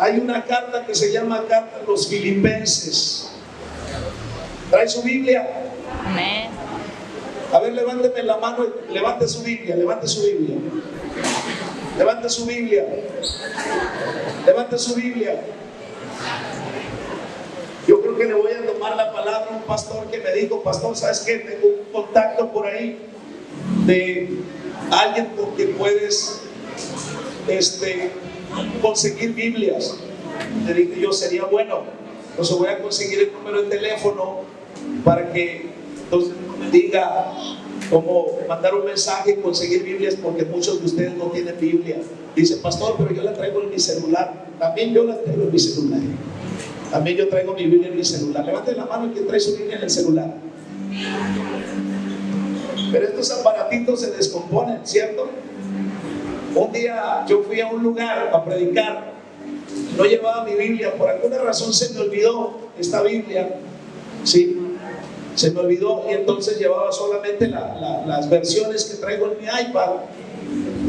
Hay una carta que se llama Carta a los Filipenses. ¿Trae su Biblia? Amén. A ver, levánteme la mano y levante su Biblia, levante su Biblia. Levante su Biblia. Levante su Biblia. Yo creo que le voy a tomar la palabra a un pastor que me dijo: pastor, ¿sabes qué? Tengo un contacto por ahí de alguien con quien puedes conseguir Biblias. Le dije yo: sería bueno. Entonces voy a conseguir el número de teléfono para que entonces me diga cómo mandar un mensaje y conseguir Biblias, porque muchos de ustedes no tienen Biblia. Dice: pastor, pero yo la traigo en mi celular. También yo la traigo en mi celular. También yo traigo mi Biblia en mi celular. Levante la mano el que trae su Biblia en el celular. Pero estos aparatitos se descomponen, ¿cierto? Un día yo fui a un lugar a predicar, no llevaba mi Biblia, por alguna razón se me olvidó esta Biblia, ¿sí? Se me olvidó, y entonces llevaba solamente las versiones que traigo en mi iPad,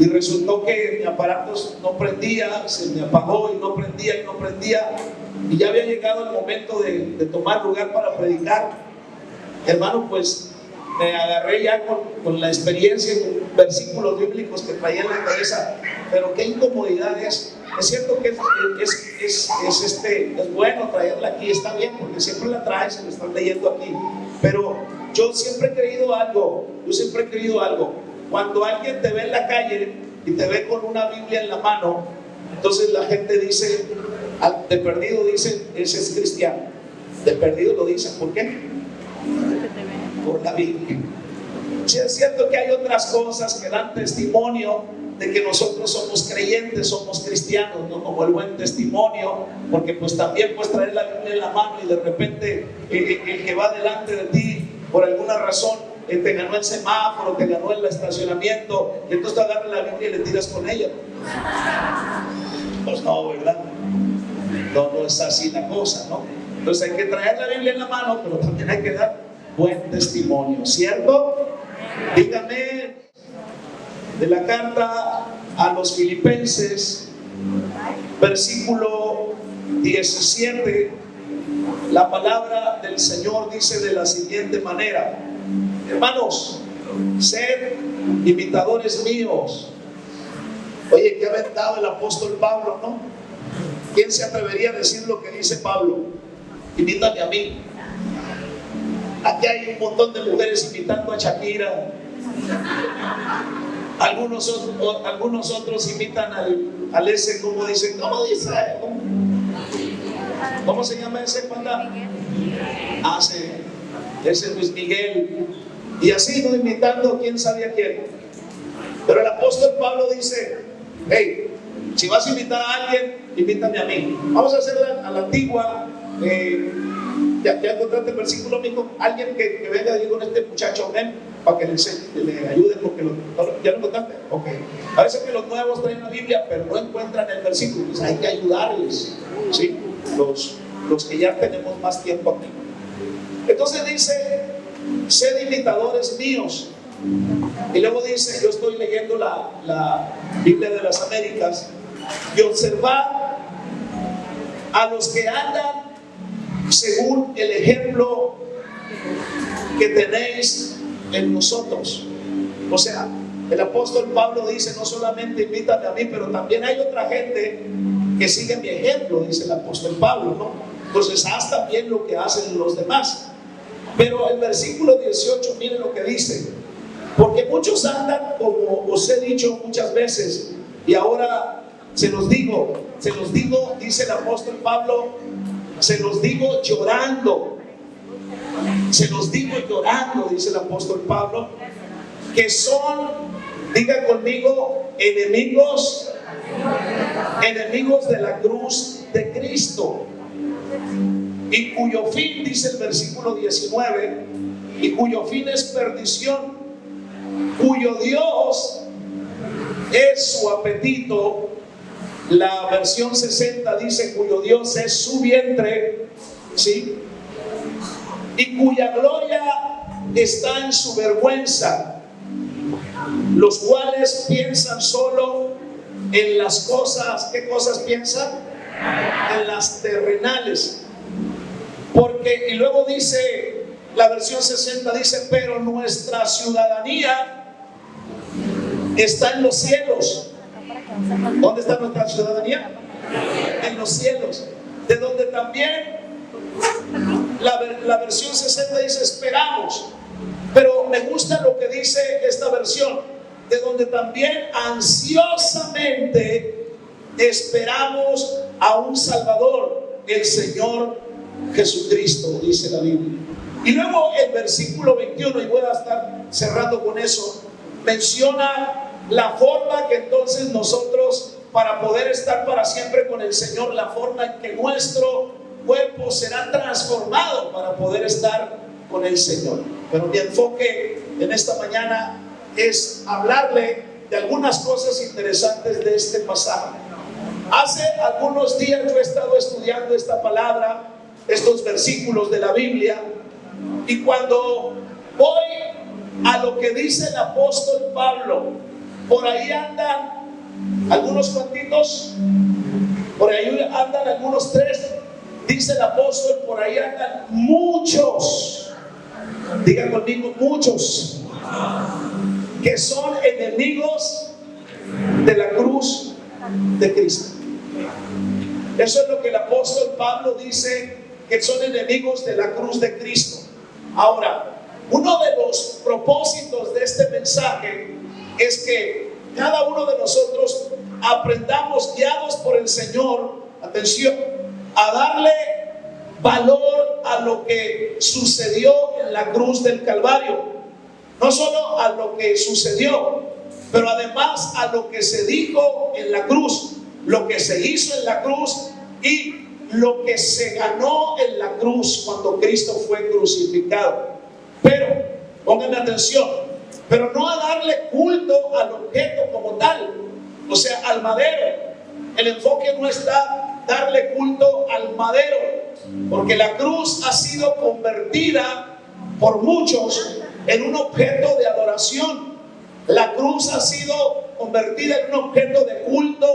y resultó que mi aparato no prendía, se me apagó y no prendía y no prendía, y ya había llegado el momento de tomar lugar para predicar. Hermano, pues me agarré ya con la experiencia, con versículos bíblicos que traía en la cabeza, pero qué incomodidad es. Es cierto que es bueno traerla aquí, está bien, porque siempre la traes y la están leyendo aquí, pero yo siempre he creído algo, cuando alguien te ve en la calle y te ve con una Biblia en la mano, entonces la gente dice, de perdido dicen: ese es cristiano. De perdido lo dicen, ¿por qué? Por la Biblia. Sí, es cierto que hay otras cosas que dan testimonio de que nosotros somos creyentes, somos cristianos, ¿no? Como el buen testimonio, porque pues también puedes traer la Biblia en la mano y de repente el que va delante de ti, por alguna razón, te ganó el semáforo, te ganó el estacionamiento, y entonces te agarras la Biblia y le tiras con ella. Pues no, ¿verdad? No es así la cosa, ¿no? Entonces hay que traer la Biblia en la mano, pero también hay que dar buen testimonio, ¿cierto? Dígame, de la carta a los Filipenses, versículo 17, la palabra del Señor dice de la siguiente manera: hermanos, sed imitadores míos. Oye, qué aventado el apóstol Pablo, ¿no? ¿Quién se atrevería a decir lo que dice Pablo? Imítame a mí. Aquí hay un montón de mujeres imitando a Shakira. Algunos otros imitan al ese, ¿cómo dice? ¿Cómo se llama ese? Ese Luis Miguel. Y así, ¿no? Imitando quién sabe a quién. Pero el apóstol Pablo dice: hey, si vas a invitar a alguien, invítame a mí. Vamos a hacerla a la antigua. Ya encontraste el versículo, amigo. Alguien que venga y diga: con este muchacho, ven, para que le ayude, porque ¿ya lo encontraste? Ok. A veces que los nuevos traen la Biblia, pero no encuentran el versículo, pues hay que ayudarles, ¿sí? Los que ya tenemos más tiempo aquí. Entonces dice: sed imitadores míos. Y luego dice, yo estoy leyendo la Biblia de las Américas, y observad a los que andan según el ejemplo que tenéis en nosotros. O sea, el apóstol Pablo dice: no solamente invítame a mí, pero también hay otra gente que sigue mi ejemplo, dice el apóstol Pablo, ¿no? Entonces haz también lo que hacen los demás. Pero el versículo 18, miren lo que dice: porque muchos andan, como os he dicho muchas veces, y ahora se los digo, dice el apóstol Pablo, se los digo llorando, dice el apóstol Pablo, que son, diga conmigo, enemigos de la cruz de Cristo, y cuyo fin, dice el versículo 19, y cuyo fin es perdición, cuyo Dios es su apetito. La versión 60 dice: cuyo Dios es su vientre, ¿sí? Y cuya gloria está en su vergüenza, los cuales piensan solo en las cosas. ¿Qué cosas piensan? En las terrenales. Porque, y luego dice, la versión 60 dice, pero nuestra ciudadanía está en los cielos. ¿Dónde está nuestra ciudadanía? En los cielos. De donde también la versión 60 dice esperamos. Pero me gusta lo que dice esta versión, de donde también ansiosamente esperamos a un Salvador, el Señor Jesucristo, dice la Biblia. Y luego el versículo 21, y voy a estar cerrando con eso, menciona la forma que entonces nosotros, para poder estar para siempre con el Señor, la forma en que nuestro cuerpo será transformado para poder estar con el Señor. Pero mi enfoque en esta mañana es hablarle de algunas cosas interesantes de este pasaje. Hace algunos días yo he estado estudiando esta palabra, estos versículos de la Biblia, y cuando voy a lo que dice el apóstol Pablo, por ahí andan algunos cuantitos, por ahí andan algunos 3, dice el apóstol, por ahí andan muchos, diga conmigo, muchos, que son enemigos de la cruz de Cristo. Eso es lo que el apóstol Pablo dice, que son enemigos de la cruz de Cristo. Ahora, uno de los propósitos de este mensaje es que cada uno de nosotros aprendamos, guiados por el Señor, atención, a darle valor a lo que sucedió en la cruz del Calvario. No solo a lo que sucedió, pero además a lo que se dijo en la cruz, lo que se hizo en la cruz y lo que se ganó en la cruz cuando Cristo fue crucificado. Pero, pónganme atención, pero no a darle culto al objeto como tal, o sea, al madero. El enfoque no está darle culto al madero, porque la cruz ha sido convertida por muchos en un objeto de adoración. La cruz ha sido convertida en un objeto de culto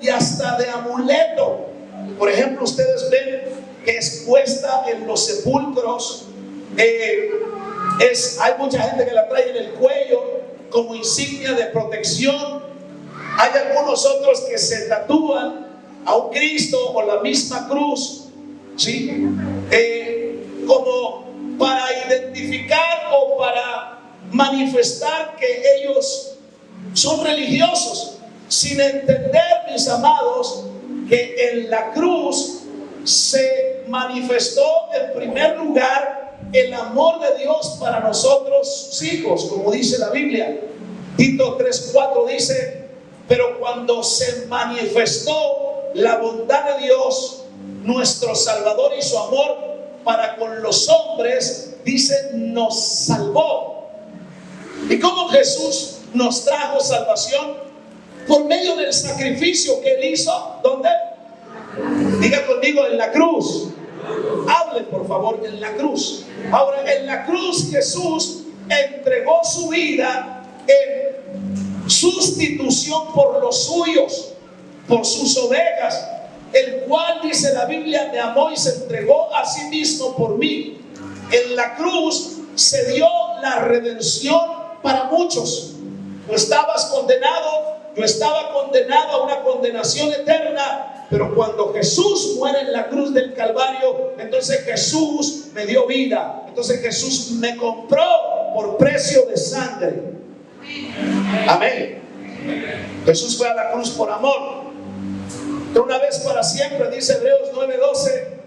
y hasta de amuleto. Por ejemplo, ustedes ven que es puesta en los sepulcros. Hay mucha gente que la trae en el cuello como insignia de protección. Hay algunos otros que se tatúan a un Cristo o la misma cruz, ¿sí? Como para identificar o para manifestar que ellos son religiosos, sin entender, mis amados, que en la cruz se manifestó en primer lugar el amor de Dios para nosotros, sus hijos, como dice la Biblia. Tito 3:4 dice, pero cuando se manifestó la bondad de Dios, nuestro Salvador, y su amor para con los hombres, dice, nos salvó. ¿Y cómo Jesús nos trajo salvación? Por medio del sacrificio que Él hizo. ¿Dónde? Diga conmigo, en la cruz. Hablen por favor, en la cruz. Ahora, en la cruz Jesús entregó su vida en sustitución por los suyos, por sus ovejas, el cual, dice la Biblia, me amó y se entregó a sí mismo por mí. En la cruz se dio la redención para muchos. Tú estabas condenado, yo estaba condenado a una condenación eterna, pero cuando Jesús muere en la cruz del Calvario, entonces Jesús me dio vida. Entonces Jesús me compró por precio de sangre. Amén. Jesús fue a la cruz por amor. De una vez para siempre, dice Hebreos 9:12,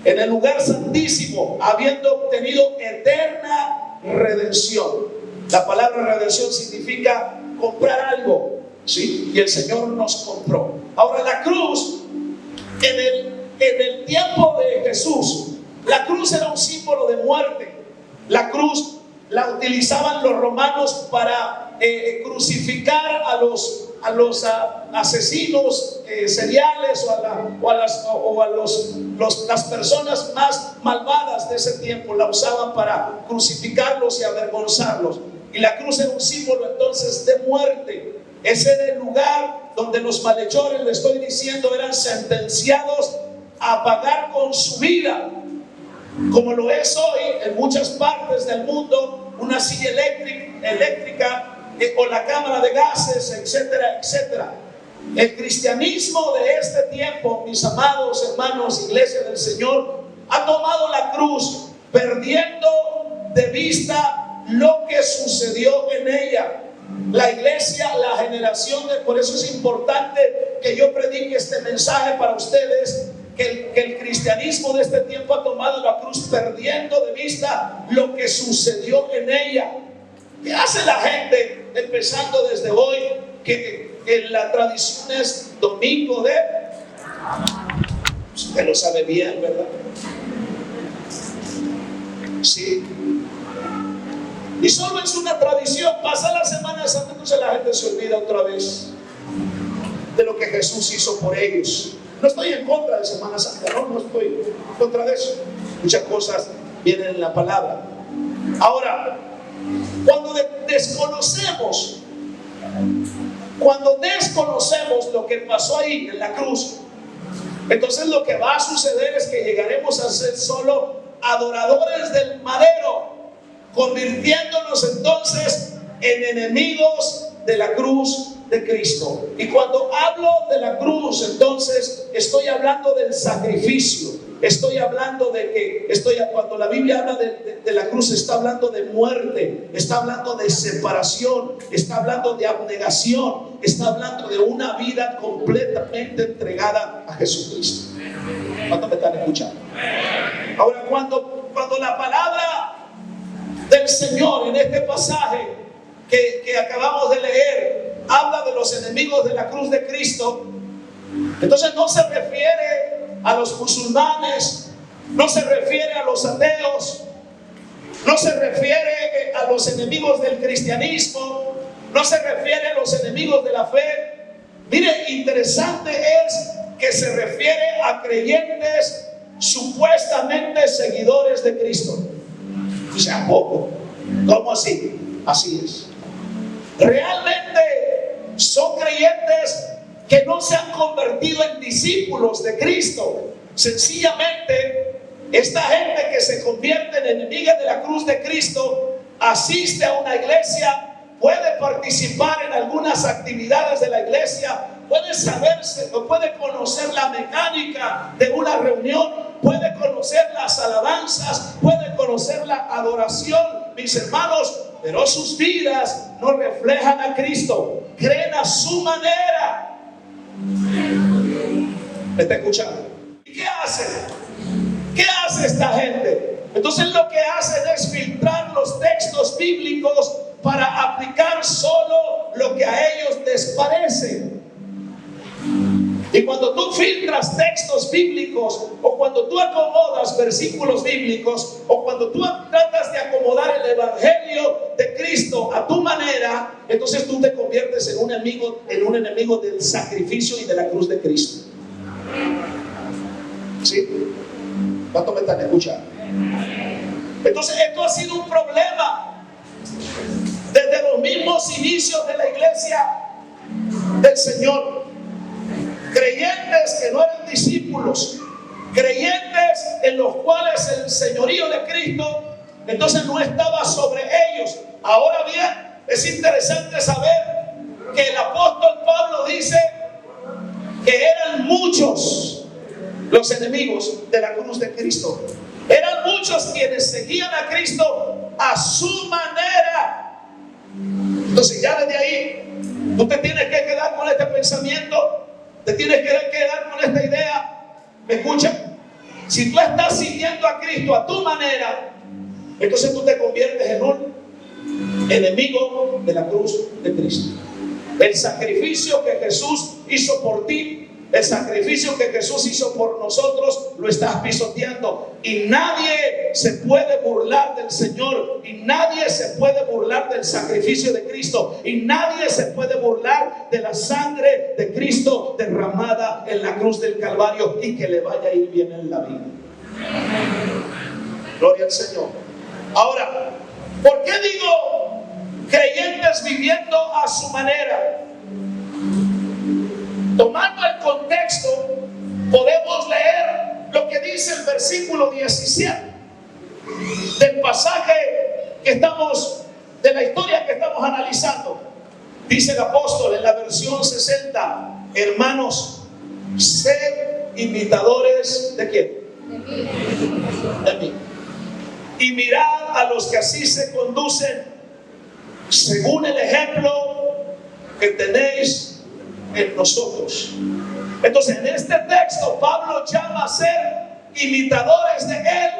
en el lugar santísimo, habiendo obtenido eterna redención. La palabra redención significa comprar algo, ¿sí? Y el Señor nos compró. Ahora, la cruz, en el tiempo de Jesús, la cruz era un símbolo de muerte. La cruz la utilizaban los romanos para crucificar a los asesinos seriales o a las personas más malvadas de ese tiempo. La usaban para crucificarlos y avergonzarlos. Y la cruz era un símbolo entonces de muerte. Ese era el lugar donde los malhechores, le estoy diciendo, eran sentenciados a pagar con su vida, como lo es hoy en muchas partes del mundo, una silla eléctrica o la cámara de gases, etcétera, etcétera. El cristianismo de este tiempo, mis amados hermanos, iglesia del Señor, ha tomado la cruz, perdiendo de vista lo que sucedió en ella. La iglesia, la generación por eso es importante que yo predique este mensaje para ustedes, que el cristianismo de este tiempo ha tomado la cruz, perdiendo de vista lo que sucedió en ella. ¿Qué hace la gente, empezando desde hoy, que en la tradición es domingo de... Usted lo sabe bien, ¿verdad? Sí. Y solo es una tradición. Pasa la Semana Santa, entonces la gente se olvida otra vez de lo que Jesús hizo por ellos. No estoy en contra de Semana Santa, no estoy en contra de eso. Muchas cosas vienen en la palabra. Ahora, cuando desconocemos lo que pasó ahí en la cruz, entonces lo que va a suceder es que llegaremos a ser solo adoradores del madero, convirtiéndonos entonces en enemigos de la cruz de Cristo. Y cuando hablo de la cruz, entonces estoy hablando del sacrificio. Estoy hablando de que cuando la Biblia habla de la cruz, está hablando de muerte, está hablando de separación, está hablando de abnegación, está hablando de una vida completamente entregada a Jesucristo. ¿Cuántos me están escuchando? Ahora, cuando la palabra del Señor en este pasaje que acabamos de leer habla de los enemigos de la cruz de Cristo, entonces no se refiere a los musulmanes, no se refiere a los ateos, no se refiere a los enemigos del cristianismo, no se refiere a los enemigos de la fe. Mire, interesante es que se refiere a creyentes supuestamente seguidores de Cristo. O sea, poco. ¿Cómo así? Así es. Realmente son creyentes que no se han convertido en discípulos de Cristo. Sencillamente, esta gente que se convierte en enemiga de la cruz de Cristo asiste a una iglesia, puede participar en algunas actividades de la iglesia, puede saberse o puede conocer la mecánica de una reunión, puede conocer las alabanzas, puede conocer la adoración, mis hermanos, pero sus vidas no reflejan a Cristo, creen a su manera. ¿Me está escuchando? ¿Y qué hace? ¿Qué hace esta gente? Entonces lo que hacen es filtrar los textos bíblicos para aplicar solo lo que a ellos les parece. Y cuando tú filtras textos bíblicos, o cuando tú acomodas versículos bíblicos, o cuando tú tratas de acomodar el evangelio de Cristo a tu manera, entonces tú te conviertes en un enemigo del sacrificio y de la cruz de Cristo. ¿Sí? ¿Cuánto me están escuchando? Entonces esto ha sido un problema desde los mismos inicios de la iglesia del Señor. Creyentes que no eran discípulos, creyentes en los cuales el señorío de Cristo entonces no estaba sobre ellos. Ahora bien, es interesante saber que el apóstol Pablo dice que eran muchos los enemigos de la cruz de Cristo. Eran muchos quienes seguían a Cristo a su manera. Entonces ya desde ahí tú te tienes que quedar con este pensamiento, te tienes que quedar con esta idea. ¿Me escuchan? Si tú estás siguiendo a Cristo a tu manera, entonces tú te conviertes en un enemigo de la cruz de Cristo. El sacrificio que Jesús hizo por ti, el sacrificio que Jesús hizo por nosotros, lo estás pisoteando. Y nadie se puede burlar del Señor, y nadie se puede burlar del sacrificio de Cristo, y nadie se puede burlar de la sangre de Cristo derramada en la cruz del Calvario, y que le vaya a ir bien en la vida. Gloria al Señor. Ahora, ¿por qué digo creyentes viviendo a su manera? Tomando el contexto, podemos leer lo que dice el versículo 17 del pasaje de la historia que estamos analizando. Dice el apóstol en la versión 60: hermanos, sed imitadores ¿de quién? De mí. Y mirad a los que así se conducen según el ejemplo que tenéis en nosotros. Entonces, en este texto Pablo llama a ser imitadores de él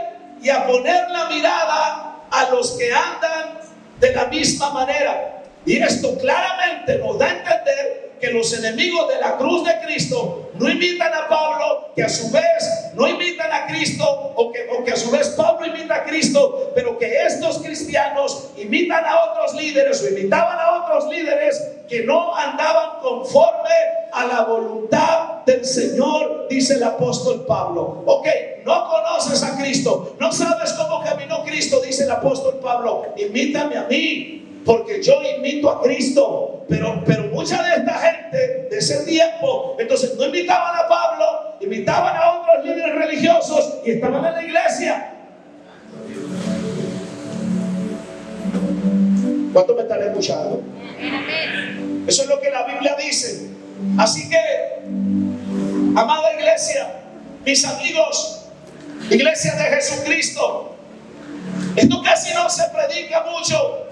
y a poner la mirada a los que andan de la misma manera. Y esto claramente nos da a entender que los enemigos de la cruz de Cristo no imitan a Pablo, que a su vez no imitan a Cristo, o que a su vez Pablo imita a Cristo, pero que estos cristianos imitan a otros líderes o imitaban a otros líderes que no andaban conforme a la voluntad del Señor, dice el apóstol Pablo. Ok, no conoces a Cristo, no sabes cómo caminó Cristo, dice el apóstol Pablo, imítame a mí, porque yo imito a Cristo. Pero mucha de esta gente de ese tiempo, entonces no imitaban a Pablo, imitaban a otros líderes religiosos y estaban en la iglesia. ¿Cuántos me están escuchando? Eso es lo que la Biblia dice. Así que, amada iglesia, mis amigos, iglesia de Jesucristo, esto casi no se predica mucho.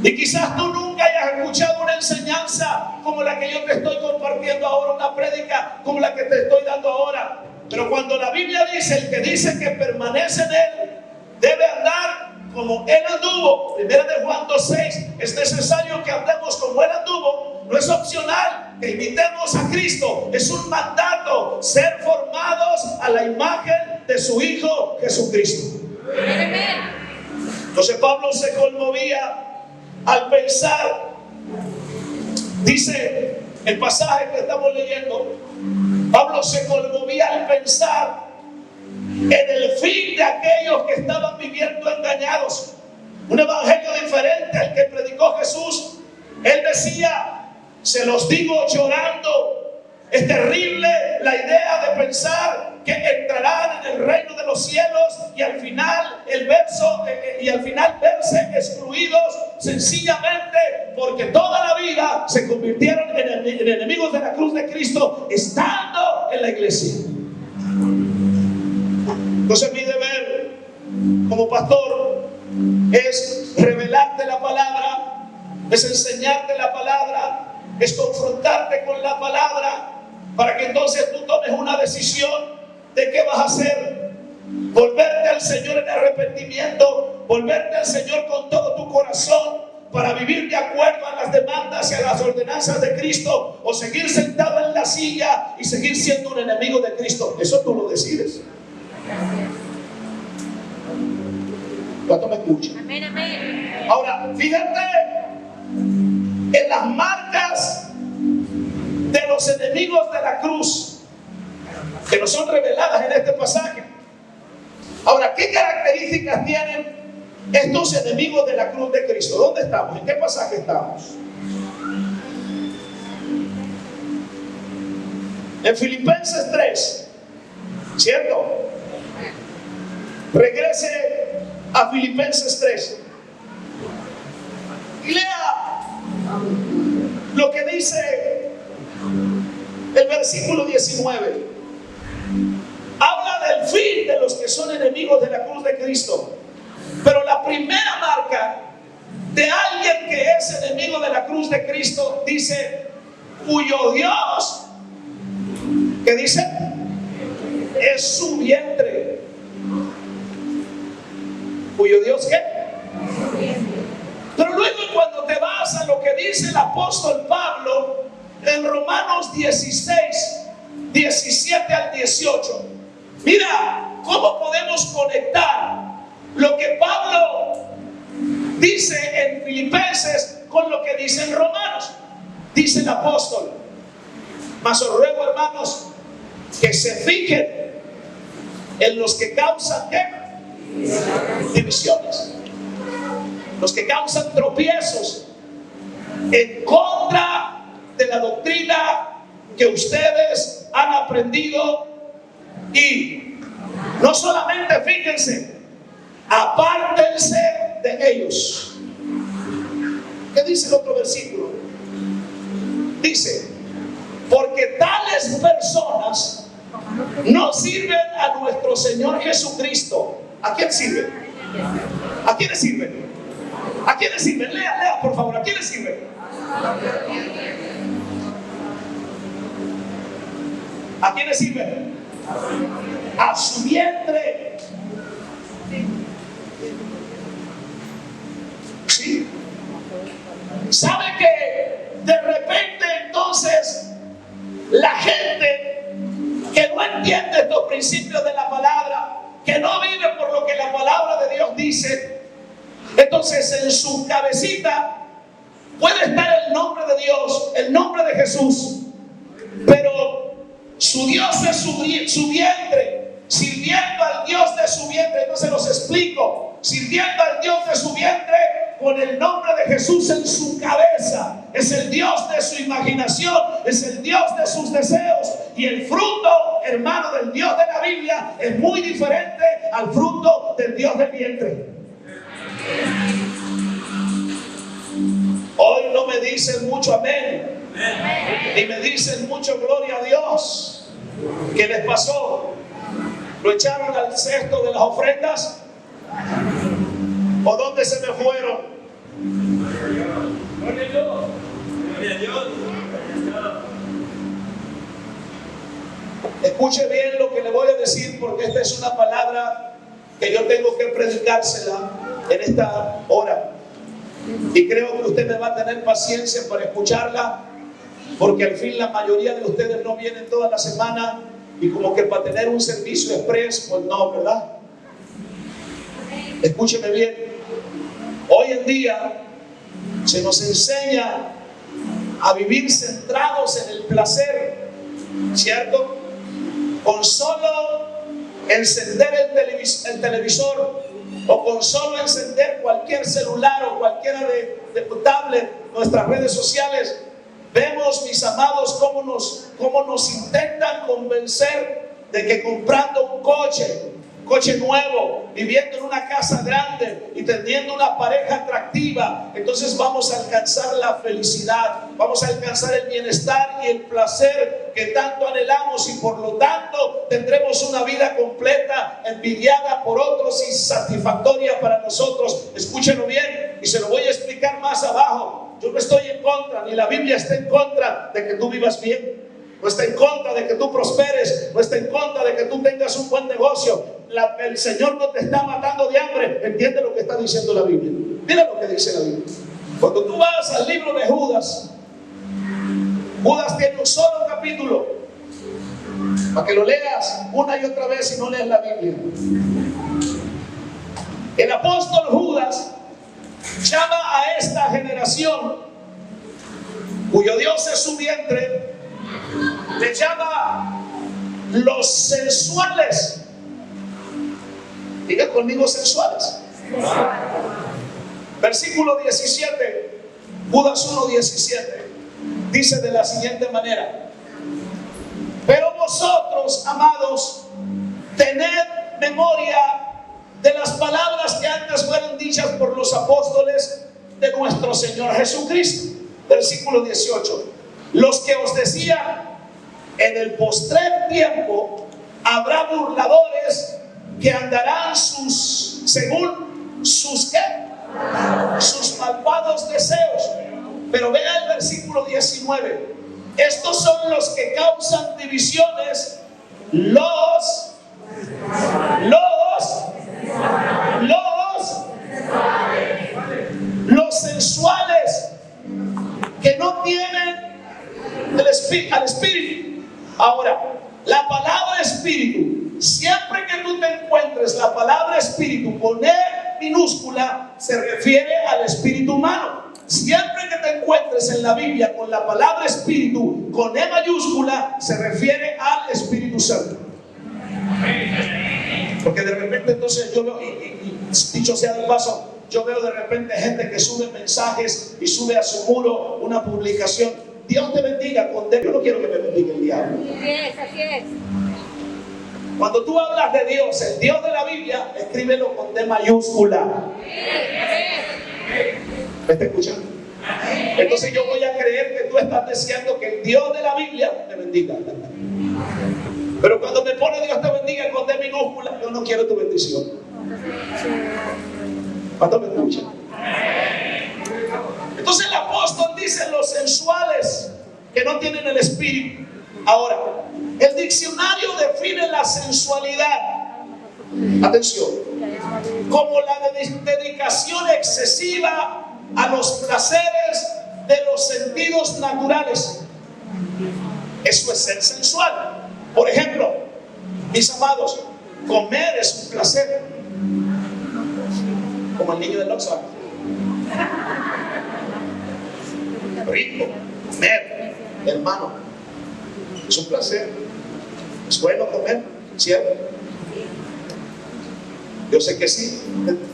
Y quizás tú nunca hayas escuchado una enseñanza como la que yo te estoy compartiendo ahora, una prédica como la que te estoy dando ahora. Pero cuando la Biblia dice, el que dice que permanece en él debe andar como él anduvo, 1 de Juan 2:6, es necesario que andemos como él anduvo. No es opcional que imitemos a Cristo, es un mandato, ser formados a la imagen de su Hijo Jesucristo. Entonces Pablo se conmovía al pensar, dice el pasaje que estamos leyendo, Pablo se conmovía al pensar en el fin de aquellos que estaban viviendo engañados. Un evangelio diferente al que predicó Jesús. Él decía, se los digo llorando. Es terrible la idea de pensar que entrarán en el reino de los cielos y al final verse excluidos sencillamente porque toda la vida se convirtieron en enemigos de la cruz de Cristo estando en la iglesia. Entonces mi deber como pastor es revelarte la palabra, es enseñarte la palabra, es confrontarte con la palabra, para que entonces tú tomes una decisión de qué vas a hacer. Volverte al Señor en arrepentimiento, volverte al Señor con todo tu corazón para vivir de acuerdo a las demandas y a las ordenanzas de Cristo, o seguir sentado en la silla y seguir siendo un enemigo de Cristo. Eso tú lo decides. ¿Cuánto me escuchan? Amén, amén. Ahora, fíjate en las marcas de los enemigos de la cruz que nos son reveladas en este pasaje. Ahora, ¿qué características tienen estos enemigos de la cruz de Cristo? ¿Dónde estamos? ¿En qué pasaje estamos? En Filipenses 3, ¿cierto? Regrese a Filipenses 3 y lea lo que dice el versículo 19. Habla del fin de los que son enemigos de la cruz de Cristo. Pero la primera marca de alguien que es enemigo de la cruz de Cristo dice, cuyo Dios, ¿qué dice? Es su vientre. ¿Cuyo Dios qué? Pero luego cuando te vas a lo que dice el apóstol Pablo en Romanos 16, 17 al 18, mira cómo podemos conectar lo que Pablo dice en Filipenses con lo que dice en Romanos. Dice el apóstol, mas os ruego, hermanos, que se fijen en los que causan ¿qué? Divisiones, los que causan tropiezos en contra de la doctrina que ustedes han aprendido y no solamente, fíjense, apártense de ellos. ¿Qué dice el otro versículo? Dice, porque tales personas no sirven a nuestro Señor Jesucristo. ¿A quién sirven? ¿A quiénes sirven? ¿A quiénes sirven? Lea por favor, ¿a quiénes sirven? ¿A quiénes sirven? A su vientre. ¿Sí? ¿Sabe que de repente entonces la gente que no entiende estos principios de la palabra, que no vive por lo que la palabra de Dios dice, entonces en su cabecita puede estar el nombre de Dios, el nombre de Jesús, pero su Dios es su vientre, sirviendo al Dios de su vientre. Entonces los explico, sirviendo al Dios de su vientre con el nombre de Jesús en su cabeza. Es el Dios de su imaginación, es el Dios de sus deseos. Y el fruto, hermano, del Dios de la Biblia es muy diferente al fruto del Dios del vientre. Hoy no me dicen mucho amén, ni me dicen mucho gloria a Dios. ¿Qué les pasó? ¿Lo echaron al cesto de las ofrendas? ¿O dónde se me fueron? Gloria a Dios. Gloria a Dios. Escuche bien lo que le voy a decir, porque esta es una palabra que yo tengo que predicársela en esta hora. Y creo que usted me va a tener paciencia para escucharla, porque al fin la mayoría de ustedes no vienen toda la semana y como que para tener un servicio express, pues no, ¿verdad? Escúcheme bien. Hoy en día se nos enseña a vivir centrados en el placer, ¿cierto? Con solo encender el televisor, o con solo encender cualquier celular o cualquiera de tablet, nuestras redes sociales, vemos, mis amados, cómo nos intentan convencer de que comprando un coche nuevo, viviendo en una casa grande y teniendo una pareja atractiva, entonces vamos a alcanzar la felicidad, vamos a alcanzar el bienestar y el placer que tanto anhelamos, y por lo tanto tendremos una vida completa, envidiada por otros y satisfactoria para nosotros. Escúchenlo bien y se lo voy a explicar más abajo. Yo no estoy en contra, ni la Biblia está en contra de que tú vivas bien, no está en contra de que tú prosperes, no está en contra de que tú tengas un buen negocio. El Señor no te está matando de hambre. Entiende lo que está diciendo la Biblia. Mira lo que dice la Biblia. Cuando tú vas al libro de Judas, Judas tiene un solo capítulo, para que lo leas una y otra vez si no lees la Biblia. El apóstol Judas llama a esta generación, cuyo Dios es su vientre, le llama los sensuales. Diga conmigo, sensuales. Versículo 17, Judas 1:17, dice de la siguiente manera: pero vosotros, amados, tened memoria de las palabras que antes fueron dichas por los apóstoles de nuestro Señor Jesucristo. Versículo 18: los que os decían, en el postrer tiempo habrá burladores que andarán según sus malvados deseos. Pero vea el versículo 19: estos son los que causan divisiones, los sensuales, que no tienen al espíritu. Ahora, la palabra espíritu, siempre que tú te encuentres la palabra espíritu con E minúscula, se refiere al espíritu humano. Siempre que te encuentres en la Biblia con la palabra espíritu con E mayúscula, se refiere al Espíritu Santo. Porque de repente entonces yo veo, y dicho sea de paso, yo veo de repente gente que sube mensajes y sube a su muro una publicación: Dios te bendiga, condena. Yo no quiero que me bendiga el diablo. Así es. Cuando tú hablas de Dios, el Dios de la Biblia, escríbelo con D mayúscula. ¿Me está escuchando? Entonces yo voy a creer que tú estás deseando que el Dios de la Biblia te bendiga. Pero cuando me pone Dios te bendiga con D minúscula, yo no quiero tu bendición. ¿Cuánto me escuchan? Entonces el apóstol dice los sensuales que no tienen el espíritu. Ahora, el diccionario define la sensualidad, atención, como la dedicación excesiva a los placeres de los sentidos naturales. Eso es ser sensual. Por ejemplo, mis amados, comer es un placer, como el niño del Oxford. Rico, comer, hermano, es un placer. Es bueno comer, ¿cierto? Yo sé que sí.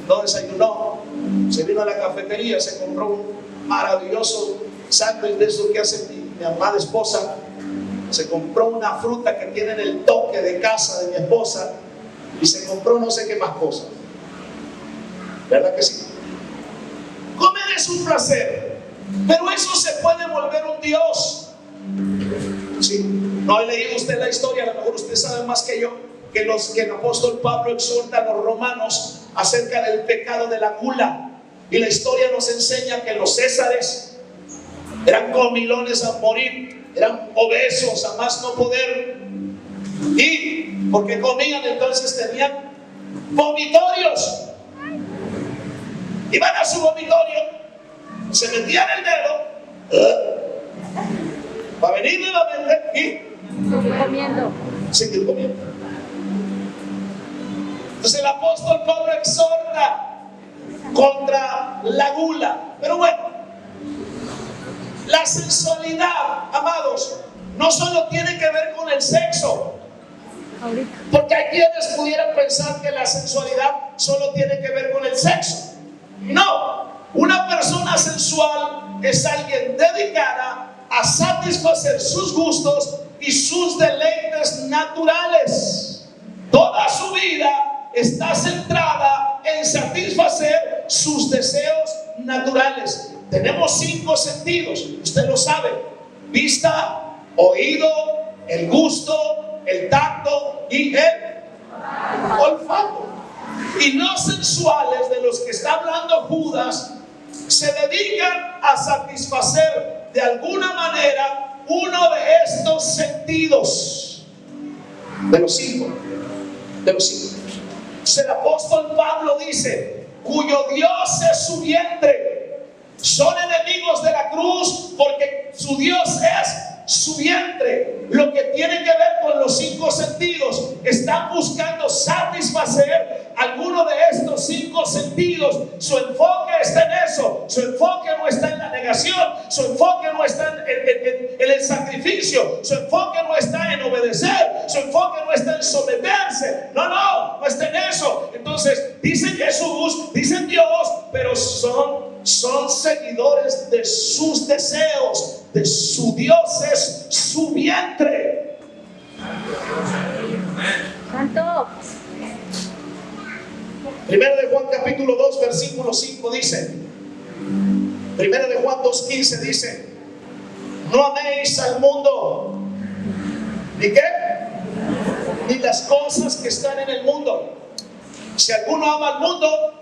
No desayunó, se vino a la cafetería, se compró un maravilloso sándwich de eso que hace mi amada esposa. Se compró una fruta que tiene el toque de casa de mi esposa y se compró no sé qué más cosas. ¿Verdad que sí? Comer es un placer, pero eso se puede volver un Dios. Sí. No ha leído usted la historia, a lo mejor usted sabe más que yo, que el apóstol Pablo exhorta a los romanos acerca del pecado de la gula. Y la historia nos enseña que los césares eran comilones a morir, eran obesos a más no poder. Y porque comían, entonces tenían vomitorios. Iban a su vomitorio, se metían el dedo para venir nuevamente y seguir comiendo. Entonces el apóstol Pablo exhorta contra la gula. Pero bueno, la sensualidad, amados, no solo tiene que ver con el sexo, porque hay quienes pudieran pensar que la sensualidad solo tiene que ver con el sexo. No, una persona sensual es alguien dedicada a satisfacer sus gustos y sus deleites naturales. Toda su vida está centrada en satisfacer sus deseos naturales. Tenemos 5 sentidos, usted lo sabe: vista, oído, el gusto, el tacto y el olfato. Y los sensuales de los que está hablando Judas se dedican a satisfacer de alguna manera uno de estos sentidos, de los 5. El apóstol Pablo dice: cuyo Dios es su vientre. Son enemigos de la cruz porque su Dios es su vientre. Lo que tiene que ver con los 5 sentidos, están buscando satisfacer alguno de estos 5 sentidos. Su enfoque está en eso. Su enfoque no está en la negación. Su enfoque no está en el sacrificio. Su enfoque no está en obedecer. Su enfoque no está en someterse. No está en eso. Entonces dicen Jesús, dicen Dios, pero son seguidores de sus deseos, de su Dios es su vientre. Santo. Primera de Juan capítulo 2 versículo 5 dice, Primera de Juan 2:15 dice: no améis al mundo, ¿ni qué? Ni las cosas que están en el mundo. Si alguno ama al mundo,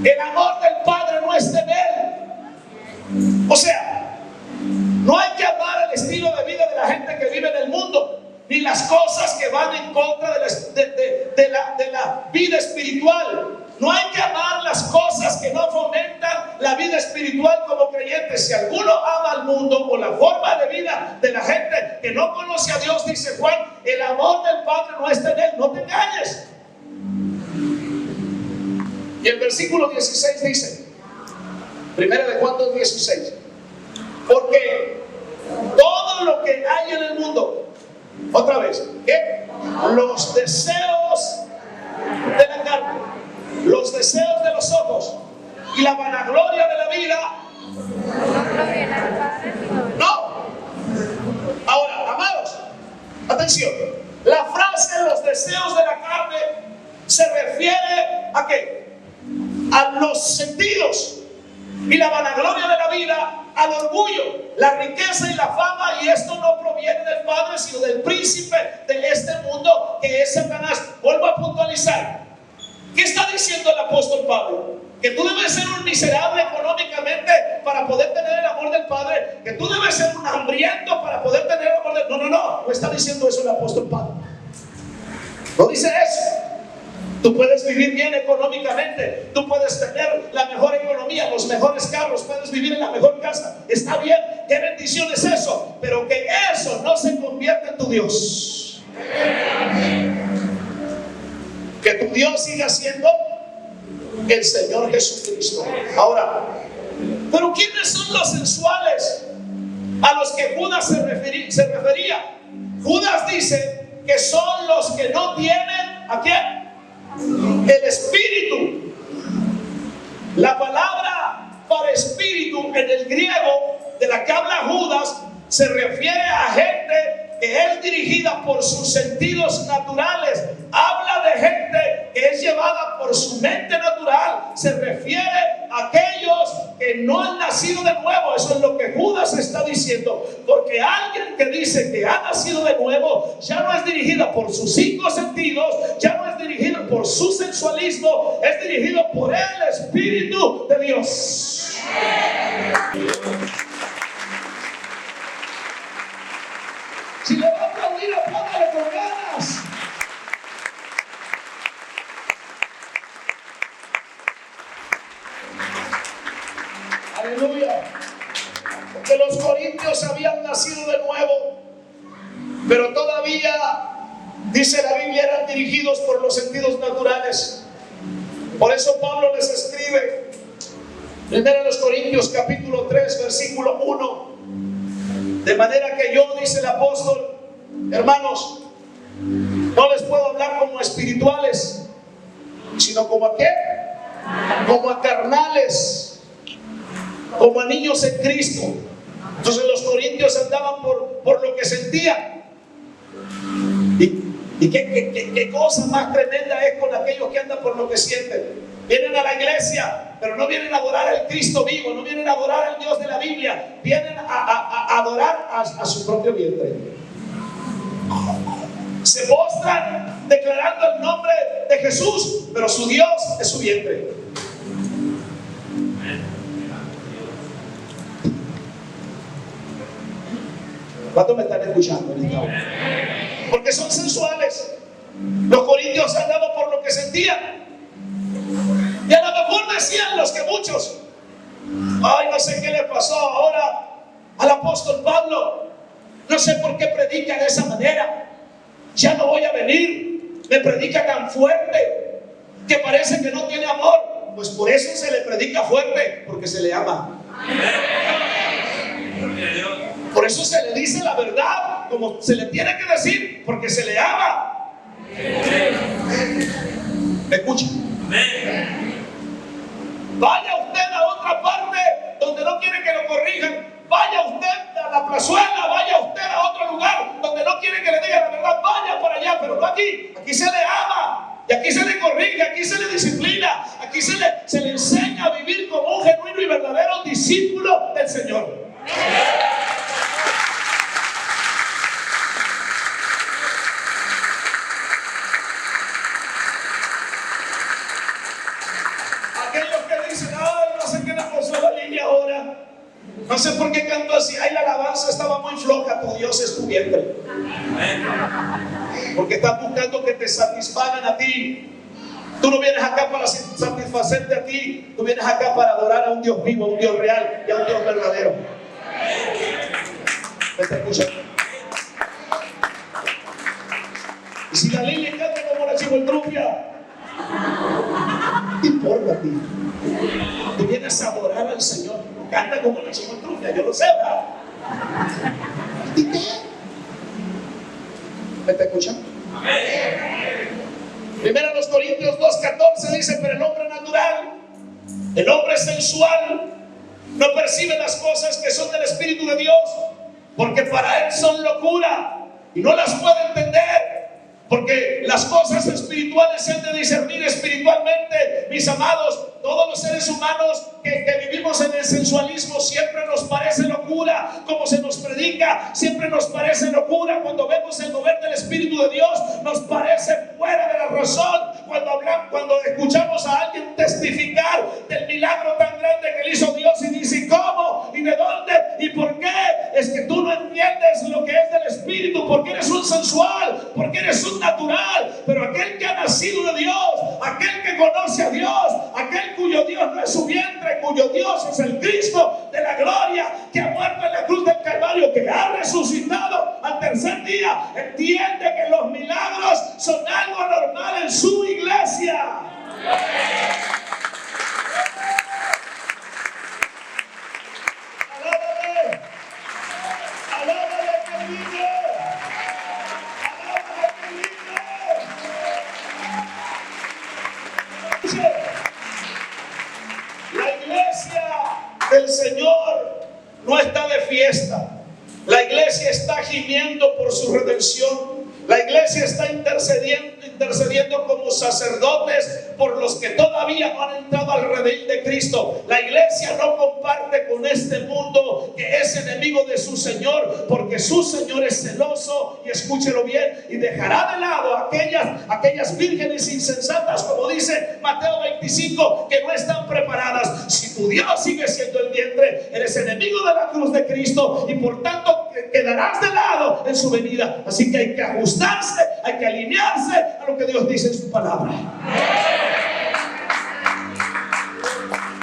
el amor del Padre no está en él. O sea, no hay que amar el estilo de vida de la gente que vive en el mundo, ni las cosas que van en contra de la vida espiritual. No hay que amar las cosas que no fomentan la vida espiritual como creyentes. Si alguno ama al mundo o la forma de vida de la gente que no conoce a Dios, dice Juan, el amor del Padre no está en él. No te engañes. Y el versículo 16 dice, Primera de Juan 2:16, porque todo lo que hay en el mundo, otra vez, ¿qué? Los deseos de la carne, los deseos de los ojos y la vanagloria de la vida refiere ¿a qué? A los sentidos. Y la vanagloria de la vida al orgullo, la riqueza y la fama. Y esto no proviene del Padre, sino del príncipe de este mundo, que es Satanás. Vuelvo a puntualizar. ¿Qué está diciendo el apóstol Pablo? Que tú debes ser un miserable económicamente para poder tener el amor del Padre. Que tú debes ser un hambriento para poder tener el amor del Padre. No está diciendo eso el apóstol Pablo. No dice eso. Tú puedes vivir bien económicamente, tú puedes tener la mejor economía, los mejores carros, puedes vivir en la mejor casa. Está bien, qué bendición es eso, pero que eso no se convierta en tu Dios. Que tu Dios siga siendo el Señor Jesucristo. Ahora, pero ¿quiénes son los sensuales a los que Judas se refería? Judas dice que son los que no tienen, ¿a quién? El espíritu. La palabra para espíritu en el griego de la que habla Judas se refiere a gente que es dirigida por sus sentidos naturales. Habla de gente que es llevada por su mente natural. Se refiere a aquellos que no han nacido de nuevo. Eso es lo que Judas está diciendo. Porque alguien que dice que ha nacido de nuevo ya no es dirigida por sus 5 sentidos, ya no es dirigido por su sensualismo, es dirigido por el Espíritu de Dios. Si le va a aplaudir, apláudale con ganas. Aleluya. Porque los corintios habían nacido de nuevo, pero todavía, dice la Biblia, eran dirigidos por los sentidos naturales. Por eso Pablo les escribe, 1 Corintios capítulo 3, versículo 1. De manera que yo, dice el apóstol, hermanos, no les puedo hablar como espirituales, sino como a qué? Como a carnales, como a niños en Cristo. Entonces los corintios andaban por lo que sentían. ¿Y qué cosa más tremenda es con aquellos que andan por lo que sienten? Vienen a la iglesia, pero no vienen a adorar al Cristo vivo, no vienen a adorar al Dios de la Biblia, vienen a adorar a su propio vientre. Se postran declarando el nombre de Jesús, pero su Dios es su vientre. ¿Cuántos me están escuchando en esta hora? Porque son sensuales. Los corintios andaban por lo que sentían. Y a lo mejor decían los que muchos, ay, no sé qué le pasó ahora al apóstol Pablo, no sé por qué predica de esa manera, ya no voy a venir, me predica tan fuerte que parece que no tiene amor. Pues por eso se le predica fuerte, porque se le ama. Por eso se le dice la verdad como se le tiene que decir, porque se le ama. ¿Me escucha? Vaya usted a otra parte donde no quiere que lo corrijan. Vaya usted a la plazuela, vaya usted a otro lugar donde no quiere que le digan la verdad. Vaya por allá, pero no aquí. Aquí se le ama, y aquí se le corrige, aquí se le disciplina, aquí se le enseña a vivir como un genuino y verdadero discípulo del Señor. No sé por qué cantó así. Ay, la alabanza estaba muy floja. Tu Dios es tu vientre. Porque estás buscando que te satisfagan a ti. Tú no vienes acá para satisfacerte a ti. Tú vienes acá para adorar a un Dios vivo, a un Dios real y a un Dios verdadero. ¿Me está escuchando? Y si la Lili canta como la chimoltrufia, ¿qué te importa a ti? Tú vienes a adorar al Señor. Canta como la chimoltrufia, yo lo sé, ¿verdad? ¿Y qué? ¿Me está escuchando? Primero Corintios 2:14 dice, pero el hombre natural, el hombre sensual, no percibe las cosas que son del Espíritu de Dios, porque para él son locura y no las puede entender, Porque las cosas espirituales se han de discernir espiritualmente, mis amados. Todos los seres humanos que vivimos en el sensualismo siempre nos parece locura como se nos predica, siempre nos parece locura cuando vemos el mover del Espíritu de Dios, nos parece fuera de la razón cuando escuchamos a alguien testificar del milagro tan grande que le hizo Dios y dice ¿cómo? ¿Y de dónde? ¿Y por qué? Es que tú no entiendes lo que es del Espíritu, porque eres un sensual, porque eres un natural. Pero aquel que ha nacido de Dios, aquel que conoce a Dios, aquel cuyo Dios no es su vientre, cuyo Dios es el Cristo de la gloria, que ha muerto en la cruz del Calvario, que ha resucitado al tercer día, entiende que los milagros son algo normal en su iglesia. Alábale, alábale que vive, alábale que vive. La iglesia del Señor no está de fiesta. La iglesia está gimiendo por su redención. La iglesia está intercediendo como sacerdotes por los que todavía no han entrado al redil de Cristo. La iglesia no comparte con este mundo que es enemigo de su Señor, porque su Señor es celoso, y escúchelo bien, y dejará de lado aquellas vírgenes insensatas, como dice Mateo 25, que no están preparadas. Si tu Dios sigue siendo el vientre, eres enemigo de la cruz de Cristo, y por tanto quedarás de lado en su venida. Así que hay que ajustarse, hay que alinearse a lo que Dios dice en su palabra.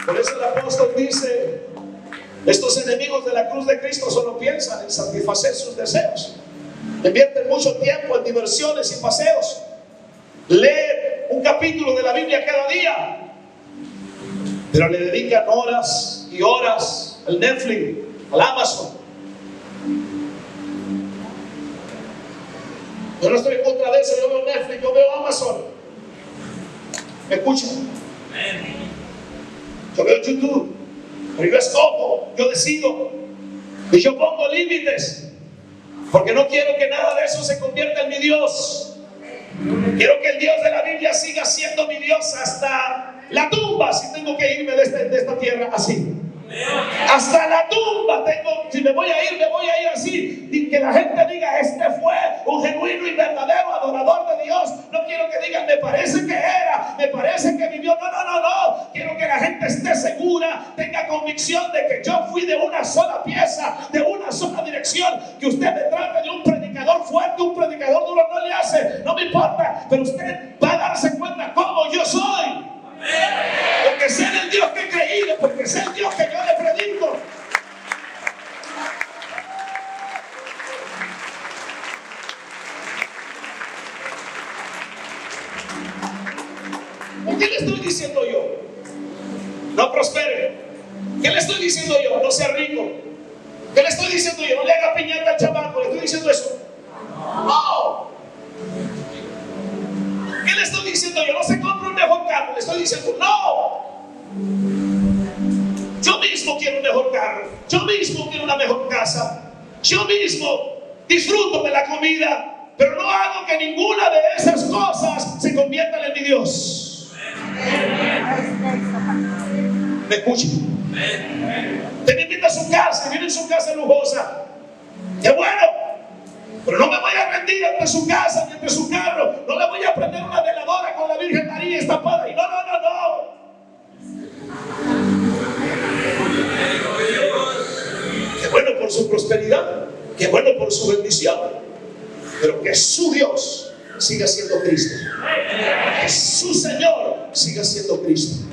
Por eso el apóstol dice: estos enemigos de la cruz de Cristo solo piensan en satisfacer sus deseos, invierten mucho tiempo en diversiones y paseos, leen un capítulo de la Biblia cada día, pero le dedican horas y horas al Netflix, al Amazon. Yo no estoy en contra de eso, yo veo Netflix, yo veo Amazon. ¿Me escuchan? Yo veo YouTube, pero yo escojo, yo decido, y yo pongo límites, porque no quiero que nada de eso se convierta en mi Dios. Quiero que el Dios de la Biblia siga siendo mi Dios hasta la tumba, si tengo que irme de esta tierra así. Hasta la tumba si me voy a ir así, y que la gente diga: este fue un genuino y verdadero adorador de Dios. No quiero que digan: me parece que era, me parece que vivió. No. Quiero que la gente esté segura, tenga convicción de que yo fui de una sola pieza, de una sola dirección. Que usted me trate de un predicador fuerte, un predicador duro, no le hace, no me importa, pero usted va a darse cuenta cómo yo soy. Porque sé el Dios que he creído, porque sé el Dios que yo le predico. ¿Qué le estoy diciendo yo? No prospere. ¿Qué le estoy diciendo yo? No sea rico. ¿Qué le estoy diciendo yo? No le haga piñata al chamaco. ¿Le estoy diciendo eso? No. ¿Qué le estoy diciendo yo? No se compre un mejor carro. Le estoy diciendo no. Yo mismo quiero un mejor carro. Yo mismo quiero una mejor casa. Yo mismo disfruto de la comida, pero no hago que ninguna de esas cosas se conviertan en mi Dios. ¿Me escuchan? Usted me invita a su casa, viene en su casa lujosa. ¡Qué bueno! Pero no me voy a rendir ante su casa ni ante su carro. No le voy a prender una veladora con la Virgen María estapada. Y no. Qué bueno por su prosperidad, qué bueno por su bendición, pero que su Dios siga siendo Cristo, que su Señor siga siendo Cristo.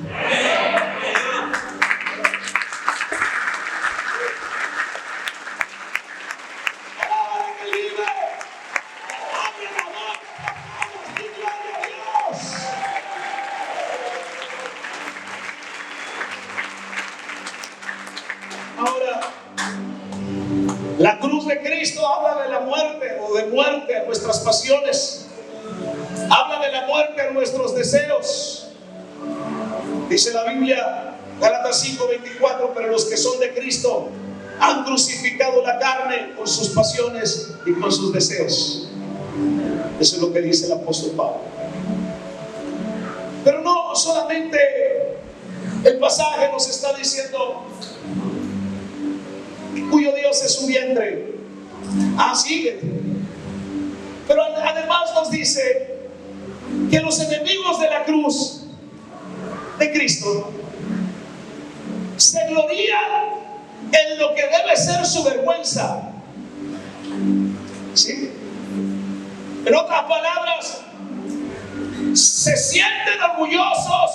La cruz de Cristo habla de la muerte o de muerte a nuestras pasiones. Habla de la muerte a nuestros deseos. Dice la Biblia, Gálatas 5:24, pero los que son de Cristo han crucificado la carne con sus pasiones y con sus deseos. Eso es lo que dice el apóstol Pablo. Pero no solamente el pasaje nos está diciendo cuyo Dios es su vientre. Sigue. Pero además nos dice que los enemigos de la cruz de Cristo se glorían en lo que debe ser su vergüenza. ¿Sí? En otras palabras, se sienten orgullosos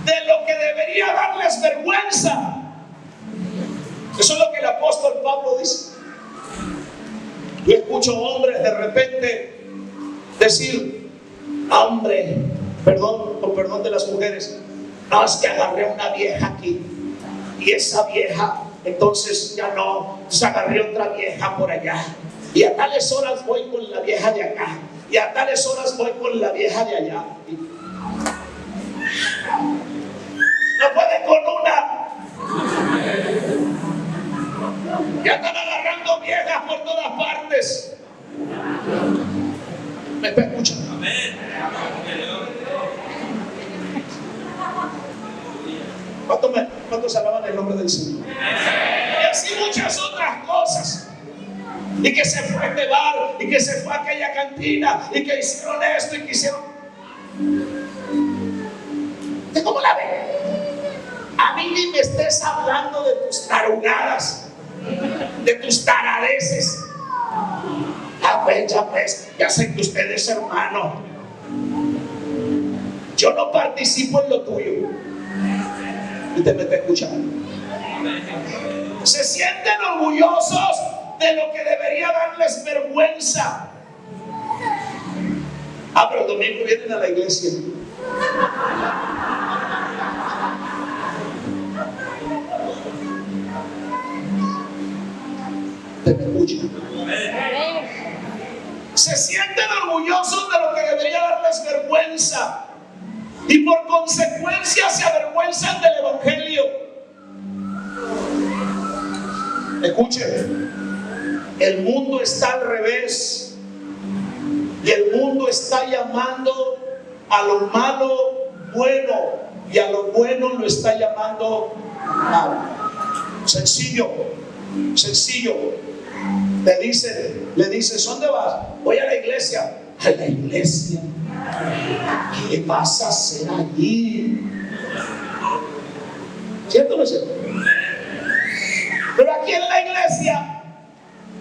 de lo que debería darles vergüenza. Eso es lo que el apóstol Pablo dice. Yo escucho hombres de repente decir: hombre, con perdón de las mujeres, no, es que agarré una vieja aquí y esa vieja, entonces ya no, pues agarré otra vieja por allá y a tales horas voy con la vieja de acá y a tales horas voy con la vieja de allá. No puede con una. Ya están agarrando viejas por todas partes. ¿Me está escuchando? ¿Cuántos alaban el nombre del Señor? Y así muchas otras cosas. Y que se fue a este bar, y que se fue a aquella cantina, y que hicieron esto y que hicieron. ¿Usted cómo la ve? A mí ni me estés hablando de tus tarugadas, de tus taradeces. Ya sé que usted es hermano. Yo no participo en lo tuyo. Usted me está escuchando. Se sienten orgullosos de lo que debería darles vergüenza. Pero el domingo vienen a la iglesia. ¿Usted me escucha? Se sienten orgullosos de lo que debería darles vergüenza y por consecuencia se avergüenzan del evangelio. Escuchen, el mundo está al revés y el mundo está llamando a lo malo bueno y a lo bueno lo está llamando malo. Sencillo. Le dices, ¿dónde vas? Voy a la iglesia. ¿A la iglesia? ¿Qué vas a hacer allí? ¿Cierto o no es cierto? Pero aquí en la iglesia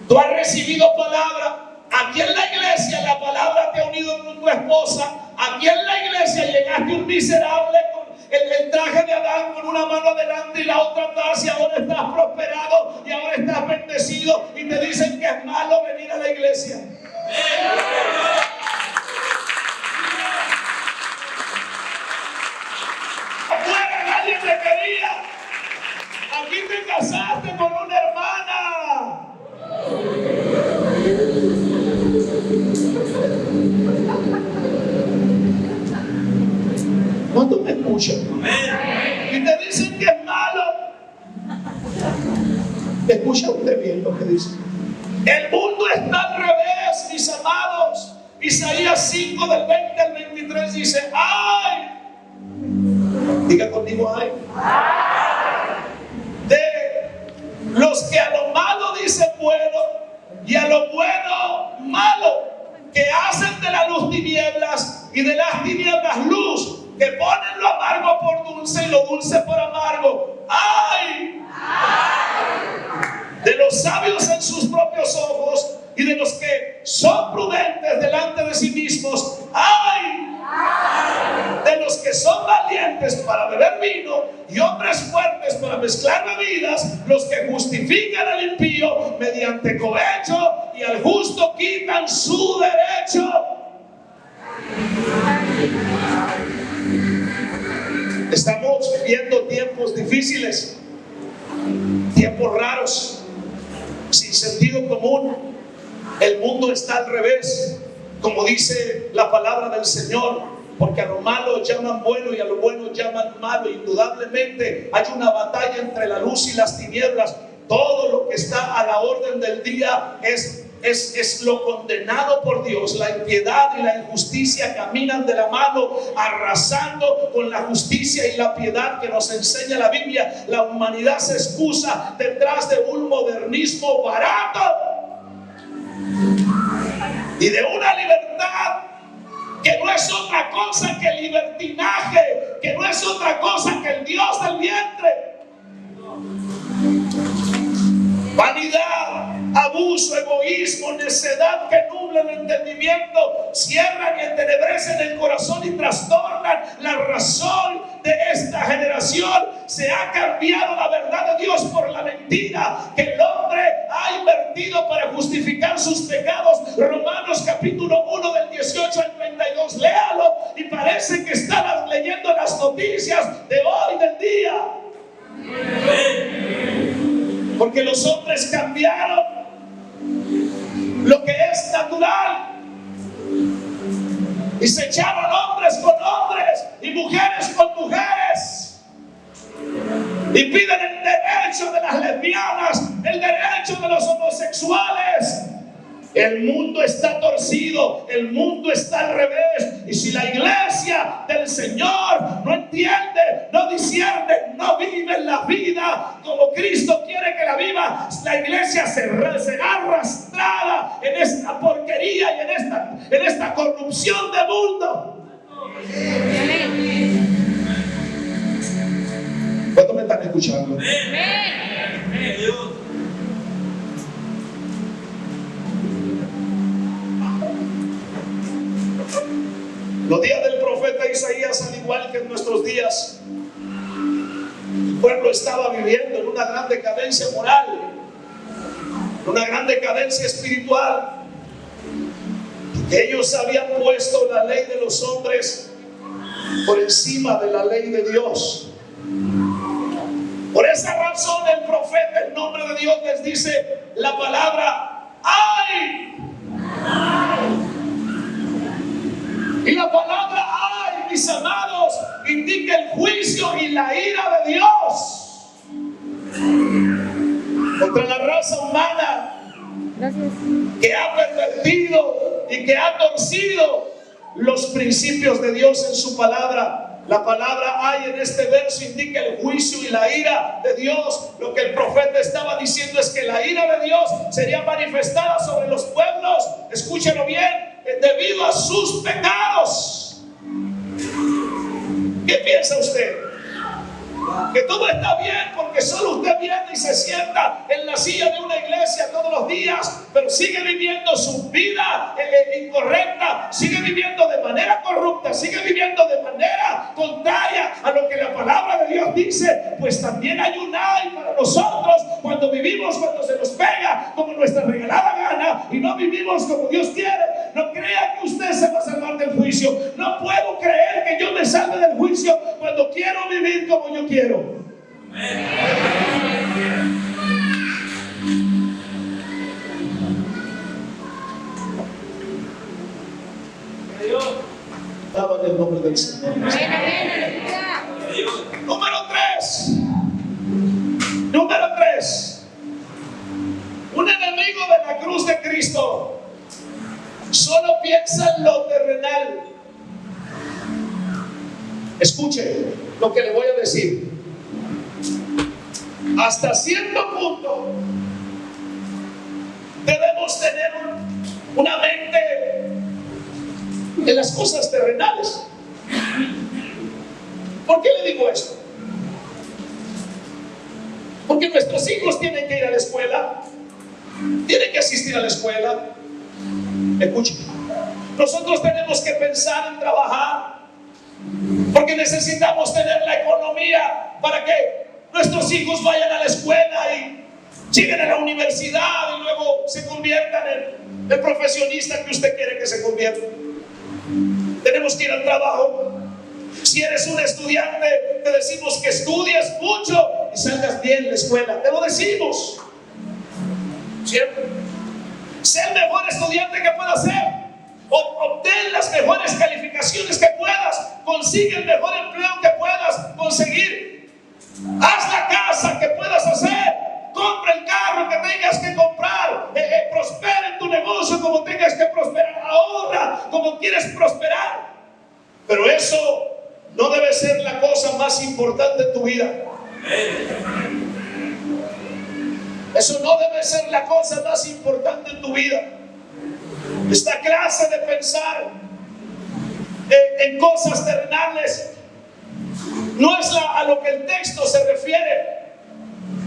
tú has recibido palabra. Aquí en la iglesia la palabra te ha unido con tu esposa. Aquí en la iglesia llegaste un miserable con el traje de Adán, con una mano adelante y la otra atrás, y ahora estás prosperado y ahora estás bendecido y te dicen que es malo venir a la iglesia. Afuera nadie te quería. Aquí te casaste con una hermana. ¿Cuántos me escuchan? Y te dicen que es malo. Escucha usted bien lo que dice. El mundo está al revés, mis amados. Isaías 5 del 20 al 23 dice: ¡ay! Diga conmigo, ¡ay! De los que a lo malo dicen bueno y a lo bueno malo, que hacen de la luz tinieblas y de las tinieblas luz, que ponen lo amargo por dulce y lo dulce por amargo. ¡Ay! De los sabios en sus propios ojos y de los que son prudentes delante de sí mismos. ¡Ay! De los que son valientes para beber vino y hombres fuertes para mezclar bebidas, los que justifican al impío mediante cohecho y al justo quitan su derecho. Estamos viviendo tiempos difíciles, tiempos raros, sin sentido común. El mundo está al revés, como dice la palabra del Señor, porque a lo malo llaman bueno y a lo bueno llaman malo. Indudablemente hay una batalla entre la luz y las tinieblas. Todo lo que está a la orden del día es es lo condenado por Dios. La impiedad y la injusticia caminan de la mano, arrasando con la justicia y la piedad que nos enseña la Biblia. La humanidad se excusa detrás de un modernismo barato y de una libertad que no es otra cosa que el libertinaje, que no es otra cosa que el Dios del vientre. Vanidad, abuso, egoísmo, necedad que nubla el entendimiento, cierran y entenebrecen el corazón y trastornan la razón de esta generación. Se ha cambiado la verdad de Dios por la mentira que el hombre ha invertido para justificar sus pecados. Romanos capítulo 1 del 18 al 32, léalo y parece que estás leyendo las noticias de hoy, del día. Porque los hombres cambiaron lo que es natural y se echaron hombres con hombres y mujeres con mujeres y piden el derecho de las lesbianas, el derecho de los homosexuales. El mundo está torcido, el mundo está al revés, y si la iglesia del Señor no entiende, no discierne, no vive la vida como Cristo quiere que la viva, la iglesia será arrastrada en esta porquería y en esta corrupción de mundo. ¿Cuántos me están escuchando? Los días del profeta Isaías, al igual que en nuestros días, el pueblo estaba viviendo en una gran decadencia moral, una gran decadencia espiritual, porque ellos habían puesto la ley de los hombres por encima de la ley de Dios. Por esa razón el profeta, en nombre de Dios, les dice la palabra ¡ay! Y la palabra ay, mis amados, indica el juicio y la ira de Dios contra la raza humana. Gracias. Que ha pervertido y que ha torcido los principios de Dios en su palabra. La palabra ay en este verso indica el juicio y la ira de Dios. Lo que el profeta estaba diciendo es que la ira de Dios sería manifestada sobre los pueblos, escúchelo bien, debido a sus pecados. ¿Qué piensa usted? Que todo está bien porque solo usted viene y se sienta en la silla de una iglesia todos los días, pero sigue viviendo su vida incorrecta, sigue viviendo de manera corrupta, sigue viviendo de manera contraria a lo que la palabra de Dios dice. Pues también hay un ay para nosotros cuando vivimos, cuando se nos pega como nuestra regalada gana y no vivimos como Dios quiere. No crea que usted se va a salvar del juicio. No puedo creer que yo me salve del juicio cuando quiero vivir como yo quiero. Daba en el nombre del Señor. Número 3. Un enemigo de la cruz de Cristo solo piensa en lo terrenal. Escuche lo que le voy a decir. Hasta cierto punto debemos tener una mente en las cosas terrenales. ¿Por qué le digo esto? Porque nuestros hijos tienen que ir a la escuela, tienen que asistir a la escuela. Escuchen, nosotros tenemos que pensar en trabajar, porque necesitamos tener la economía para que nuestros hijos vayan a la escuela y lleguen a la universidad y luego se conviertan en el profesionista que usted quiere que se convierta. Tenemos que ir al trabajo. Si eres un estudiante, te decimos que estudies mucho y salgas bien en la escuela. Te lo decimos. ¿Cierto? Sé el mejor estudiante que puedas ser. Obtén las mejores calificaciones que puedas. Consigue el mejor empleo que puedas conseguir. Haz la casa que puedas hacer. Compra el carro que tengas que comprar. Prospera en tu negocio como tengas que prosperar, ahorra como quieres prosperar. Pero eso no debe ser la cosa más importante en tu vida. Eso no debe ser la cosa más importante en tu vida. Esta clase de pensar en cosas terrenales no es a lo que el texto se refiere.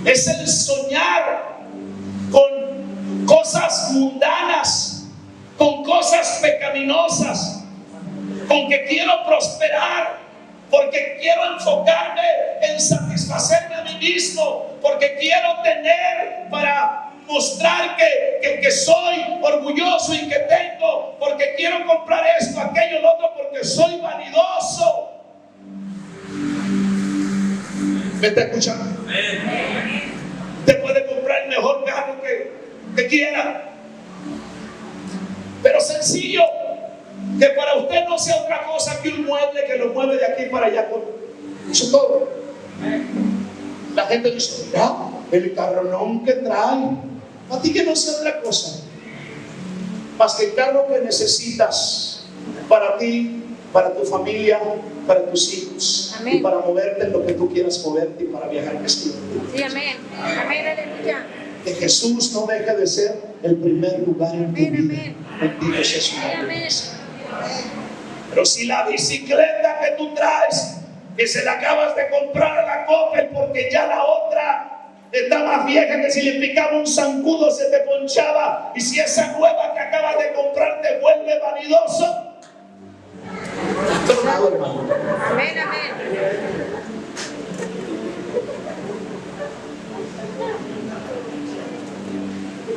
Es el soñar con cosas mundanas, con cosas pecaminosas, con que quiero prosperar, porque quiero enfocarme en satisfacerme a mí mismo, porque quiero tener para mostrar que soy orgulloso y que tengo, porque quiero comprar esto, aquello, lo otro, porque soy vanidoso. ¿Me está escuchando? Usted puede comprar el mejor carro que quiera, pero sencillo, que para usted no sea otra cosa que un mueble que lo mueve de aquí para allá. Eso es todo. La gente dice, mira, el carronón que trae, a ti que no sea otra cosa más que el carro que necesitas para ti, para tu familia, para tus hijos. Amén. Y para moverte en lo que tú quieras moverte y para viajar que sí. Sí, amén. Amén, aleluya. Que Jesús no deje de ser el primer lugar en tu vida. Bendito sea su nombre. Pero si la bicicleta que tú traes, que se la acabas de comprar a la Coppel porque ya la otra está más vieja, que si le picaba un zancudo se te ponchaba, y si esa nueva que acabas de comprar te vuelve vanidoso, hermano. Amén, amén.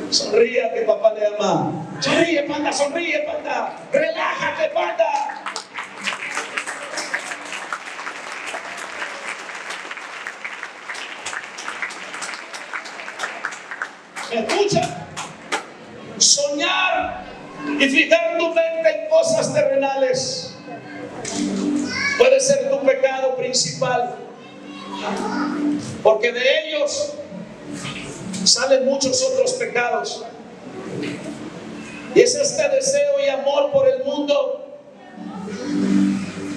Sonríe, que papá le ama. Sonríe, panda, sonríe, panda. Relájate, panda. ¿Me escucha? Soñar y fijar tu mente en cosas terrenales puede ser tu pecado principal, porque de ellos salen muchos otros pecados. Y es este deseo y amor por el mundo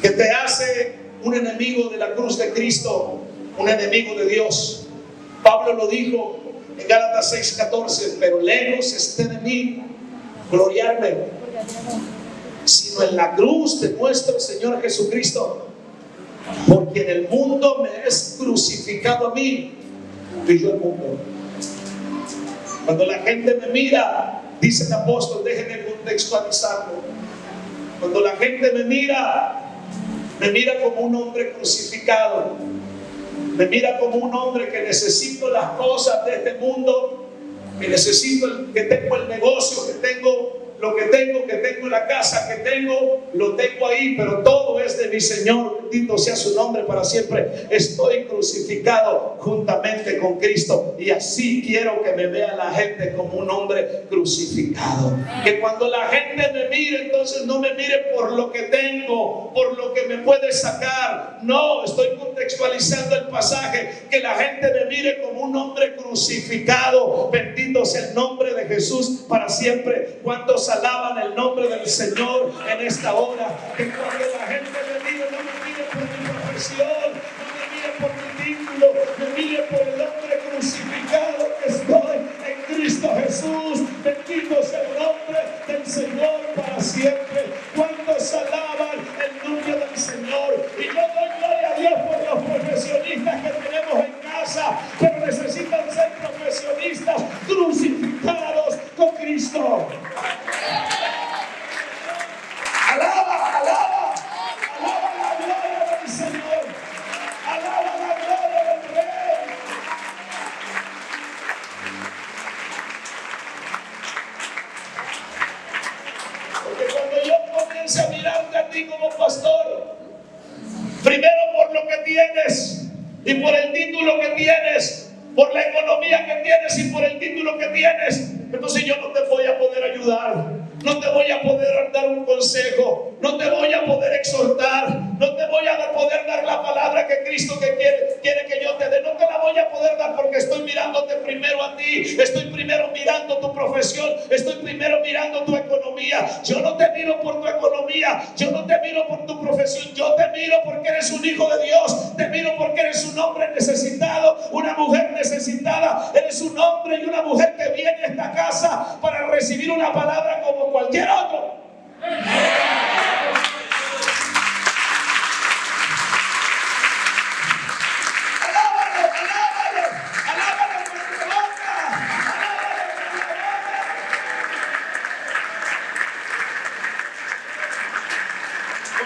que te hace un enemigo de la cruz de Cristo, un enemigo de Dios. Pablo lo dijo en Gálatas 6:14, pero lejos esté de mí gloriarme, sino en la cruz de nuestro Señor Jesucristo, porque en el mundo me es crucificado a mí y yo al mundo. Cuando la gente me mira, dice el apóstol, déjenme contextualizarlo. Cuando la gente me mira como un hombre crucificado, me mira como un hombre que necesito las cosas de este mundo, que necesito, que tengo el negocio, que tengo lo que tengo la casa que tengo, lo tengo ahí, pero todo es de mi Señor, bendito sea su nombre para siempre. Estoy crucificado juntamente con Cristo, y así quiero que me vea la gente como un hombre crucificado. Que cuando la gente me mire, entonces no me mire por lo que tengo, por lo que me puede sacar. No, estoy contextualizando el pasaje, que la gente me mire como un hombre crucificado. Bendito sea el nombre de Jesús para siempre. ¿Cuántos alaban el nombre del Señor en esta hora? Que cuando la gente me mire, no me mire por mi profesión, no me mire por mi título, me mire por el hombre crucificado que estoy en Cristo Jesús. Bendito sea el nombre del Señor para siempre. ¿Cuántos alaban el nombre del Señor? Y yo doy gloria a Dios por los profesionistas que tenemos en casa, pero necesitan ser profesionistas crucificados con Cristo. Alaba, alaba, alaba la gloria del Señor, alaba la gloria del Rey. Porque cuando yo comience a mirarte a ti como pastor, primero por lo que tienes y por el título que tienes, por la economía que tienes y por el título que tienes, entonces yo no te voy a poder ayudar, no te voy a poder dar un consejo, no te voy a poder exhortar, no te voy a poder dar la palabra que Cristo quiere que yo te dé, no te la voy a poder dar porque estoy mirándote primero a ti, estoy primero mirando tu profesión, estoy primero mirando tu economía. Yo no te miro por tu economía, yo no te miro por tu profesión, yo te miro porque eres un hijo de Dios, te miro porque eres un hombre necesitado, una mujer necesitada, eres un hombre y una mujer que viene a esta casa para recibir una palabra como cualquier otro.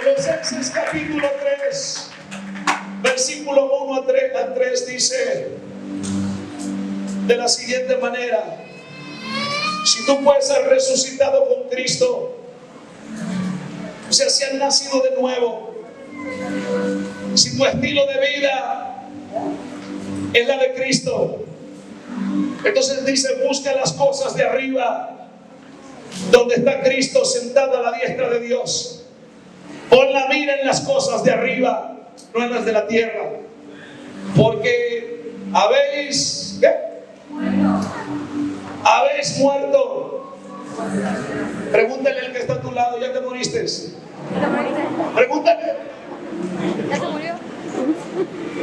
Colosenses capítulo 3, versículo 1 al 3 dice de la siguiente manera: si tú pues has resucitado con Cristo, o sea, si has nacido de nuevo, si tu estilo de vida es la de Cristo, entonces dice, busca las cosas de arriba, donde está Cristo sentado a la diestra de Dios. Pon la mira en las cosas de arriba, no en las de la tierra, porque habéis, ¿qué? Habéis muerto. Pregúntale al que está a tu lado, ¿ya te moriste? Pregúntale. ¿Ya se murió?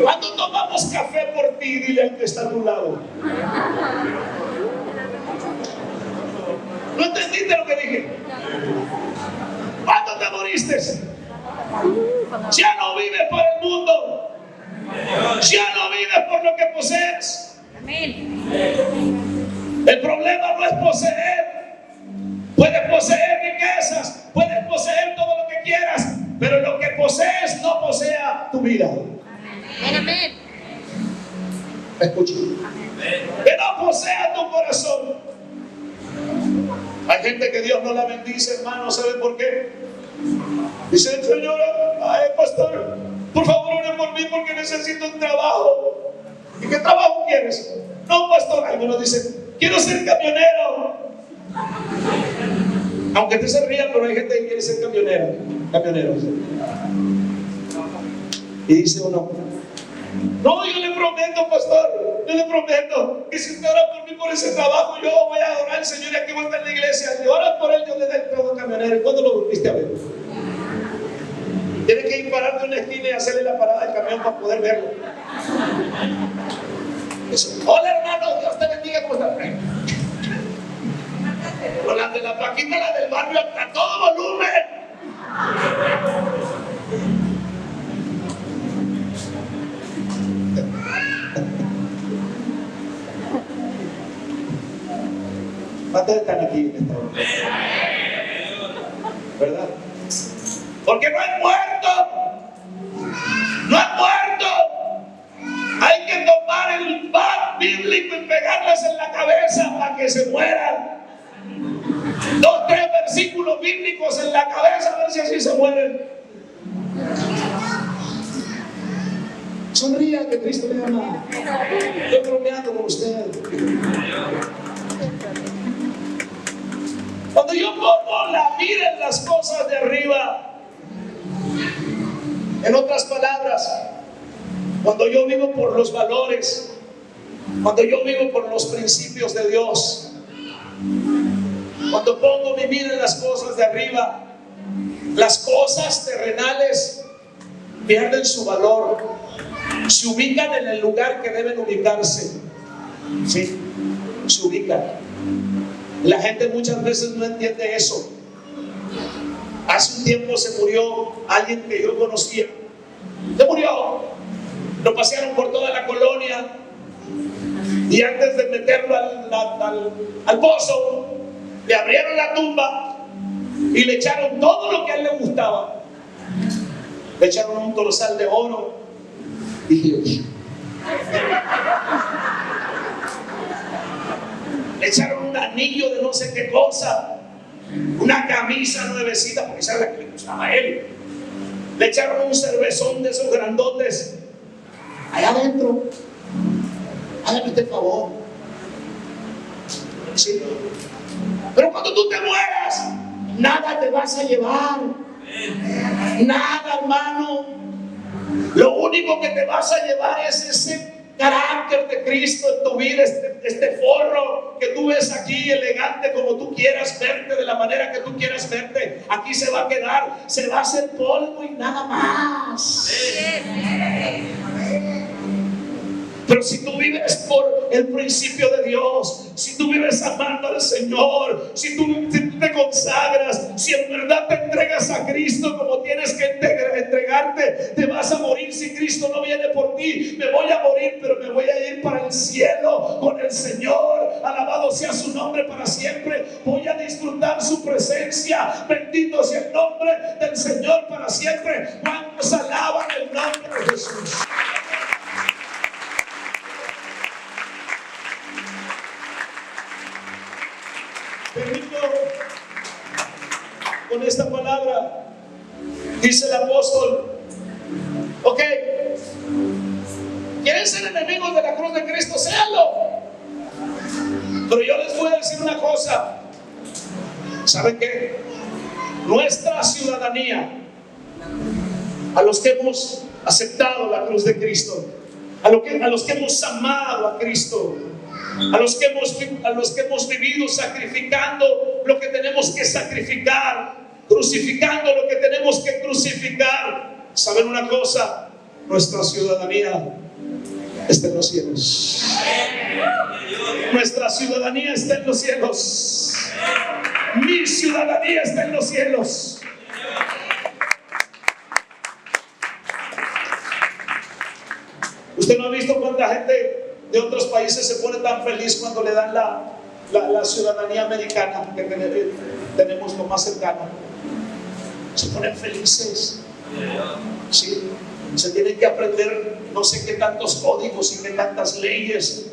Cuando tomamos café por ti, dile al que está a tu lado. ¿No entendiste lo que dije? ¿Cuándo te moriste? Ya no vives por el mundo, ya no vives por lo que posees. Amén. El problema no es poseer. Puedes poseer riquezas, puedes poseer todo lo que quieras, pero lo que posees no posea tu vida. Amén. Amén. Escucha, que no posea tu corazón. Hay gente que Dios no la bendice, hermano. ¿Sabe por qué? Dice, señora, ay, pastor, por favor ore por mí porque necesito un trabajo. ¿Y qué trabajo quieres? No, pastor. Algunos dicen, quiero ser camionero. Aunque te se ría, pero hay gente que quiere ser camionero. Y dice uno, no, yo le prometo, pastor, yo le prometo que si usted ora por mí por ese trabajo, yo voy a adorar al Señor y aquí voy a estar en la iglesia. Y ora por él, yo le doy el trabajo camionero. ¿Y cuándo lo volviste a ver? Tienes que ir pararte en una esquina y hacerle la parada del camión para poder verlo. Eso. Hola, hermano, Dios te bendiga. ¿Cómo estás? Con las de la Paquita, la del barrio, a todo volumen. ¿Cuántos están aquí en esta hora? ¿Verdad? Porque no han muerto. No han muerto. Hay que tomar el bat bíblico y pegarles en la cabeza para que se mueran. 2, 3 versículos bíblicos en la cabeza, a ver si así se mueren. Sonría, que Cristo le ama. Estoy bromeando con usted. Cuando yo pongo la mira en las cosas de arriba, en otras palabras, cuando yo vivo por los valores, cuando yo vivo por los principios de Dios, cuando pongo mi mira en las cosas de arriba, las cosas terrenales pierden su valor, se ubican en el lugar que deben ubicarse. Sí, se ubican. La gente muchas veces no entiende eso. Hace un tiempo se murió alguien que yo conocía. Se murió. Lo pasearon por toda la colonia y antes de meterlo al pozo, le abrieron la tumba y le echaron todo lo que a él le gustaba. Le echaron un torzal de oro. Dije, le echaron un anillo de no sé qué cosa, una camisa nuevecita, porque esa era la que le gustaba a él. Le echaron un cervezón de esos grandotes. Allá adentro, hágame usted el favor. Sí. Pero cuando tú te mueras, nada te vas a llevar. Nada, hermano. Lo único que te vas a llevar es ese carácter de Cristo en tu vida, este forro que tú ves aquí, elegante como tú quieras verte, de la manera que tú quieras verte, aquí se va a quedar, se va a hacer polvo y nada más. Pero si tú vives por el principio de Dios, si tú vives amando al Señor, si tú te consagras, si en verdad te entregas a Cristo como tienes que entregarte, te vas a morir si Cristo no viene por ti. Me voy a morir, pero me voy a ir para el cielo con el Señor. Alabado sea su nombre para siempre. Voy a disfrutar su presencia. Bendito sea el nombre del Señor para siempre. ¿Cuántos alaban el nombre de Jesús? Termino con esta palabra. Dice el apóstol: ok, ¿quieren ser enemigos de la cruz de Cristo? Séanlo. Pero yo les voy a decir una cosa. ¿Saben qué? Nuestra ciudadanía, a los que hemos aceptado la cruz de Cristo, a los que hemos amado a Cristo, a los que hemos vivido sacrificando lo que tenemos que sacrificar, crucificando lo que tenemos que crucificar, ¿saben una cosa? Nuestra ciudadanía está en los cielos. Nuestra ciudadanía está en los cielos. Mi ciudadanía está en los cielos. Usted no ha visto cuánta gente de otros países se pone tan feliz cuando le dan la ciudadanía americana, que tenemos lo más cercano. Se ponen felices. Sí, se tienen que aprender no sé qué tantos códigos y qué tantas leyes.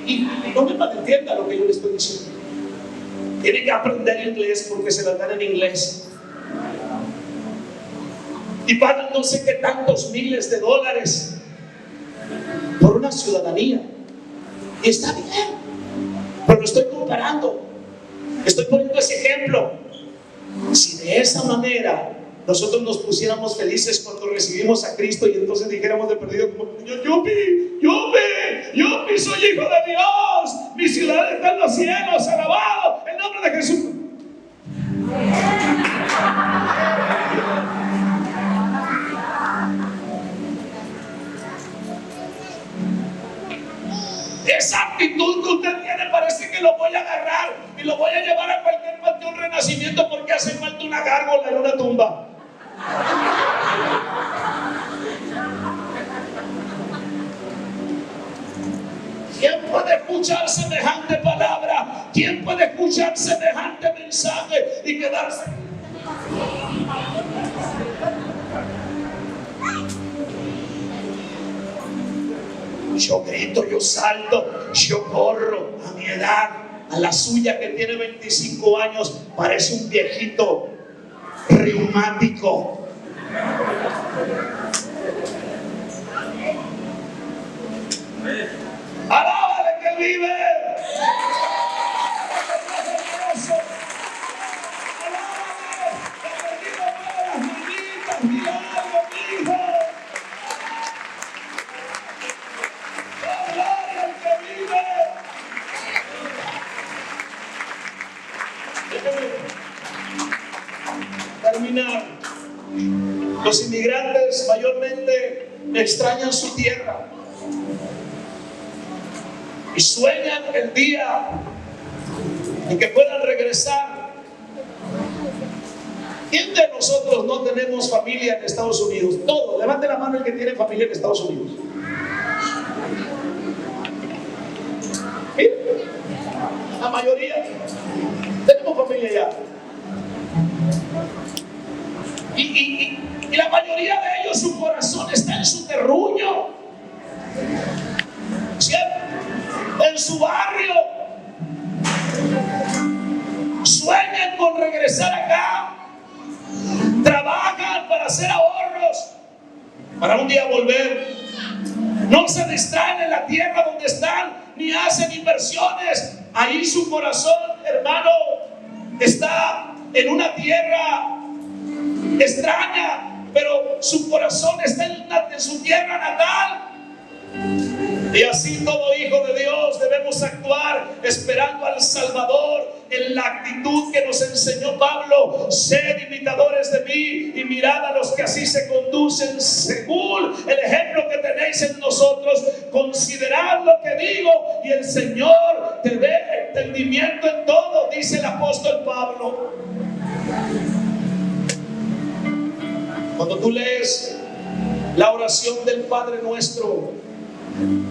Y no me malentienda lo que yo le estoy diciendo. Tienen que aprender inglés porque se las dan en inglés. Y pagan no sé qué tantos miles de dólares por una ciudadanía. Y está bien, pero lo estoy comparando, estoy poniendo ese ejemplo. Si de esa manera nosotros nos pusiéramos felices cuando recibimos a Cristo y entonces dijéramos de perdido como yupi, soy hijo de Dios, mi ciudad está en los cielos, alabado el nombre de Jesús. Esa actitud que usted tiene parece que lo voy a agarrar y lo voy a llevar a cualquier panteón renacimiento porque hace falta una gárgola en una tumba. ¿Quién puede escuchar semejante palabra? ¿Quién puede escuchar semejante mensaje y quedarse? Yo grito, yo salto, yo corro. A mi edad, a la suya que tiene 25 años, parece un viejito reumático. ¡Alábale que vive! Terminar. Los inmigrantes mayormente extrañan su tierra y sueñan el día en que puedan regresar. ¿Quién de nosotros no tenemos familia en Estados Unidos? Todos. Levante la mano el que tiene familia en Estados Unidos. ¿Sí? La mayoría tenemos familia allá. Y la mayoría de ellos, su corazón está en su terruño, ¿cierto? En su barrio. Sueñan con regresar acá, trabajan para hacer ahorros para un día volver. No se distraen en la tierra donde están, ni hacen inversiones. Ahí su corazón, hermano, está en una tierra extraña, pero su corazón está en su tierra natal. Y así todo hijo de Dios debemos actuar esperando al Salvador en la actitud que nos enseñó Pablo: sed imitadores de mí y mirad a los que así se conducen según el ejemplo que tenéis en nosotros. Considerad lo que digo y el Señor te dé entendimiento en todo, dice el apóstol Pablo. Cuando tú lees la oración del Padre Nuestro,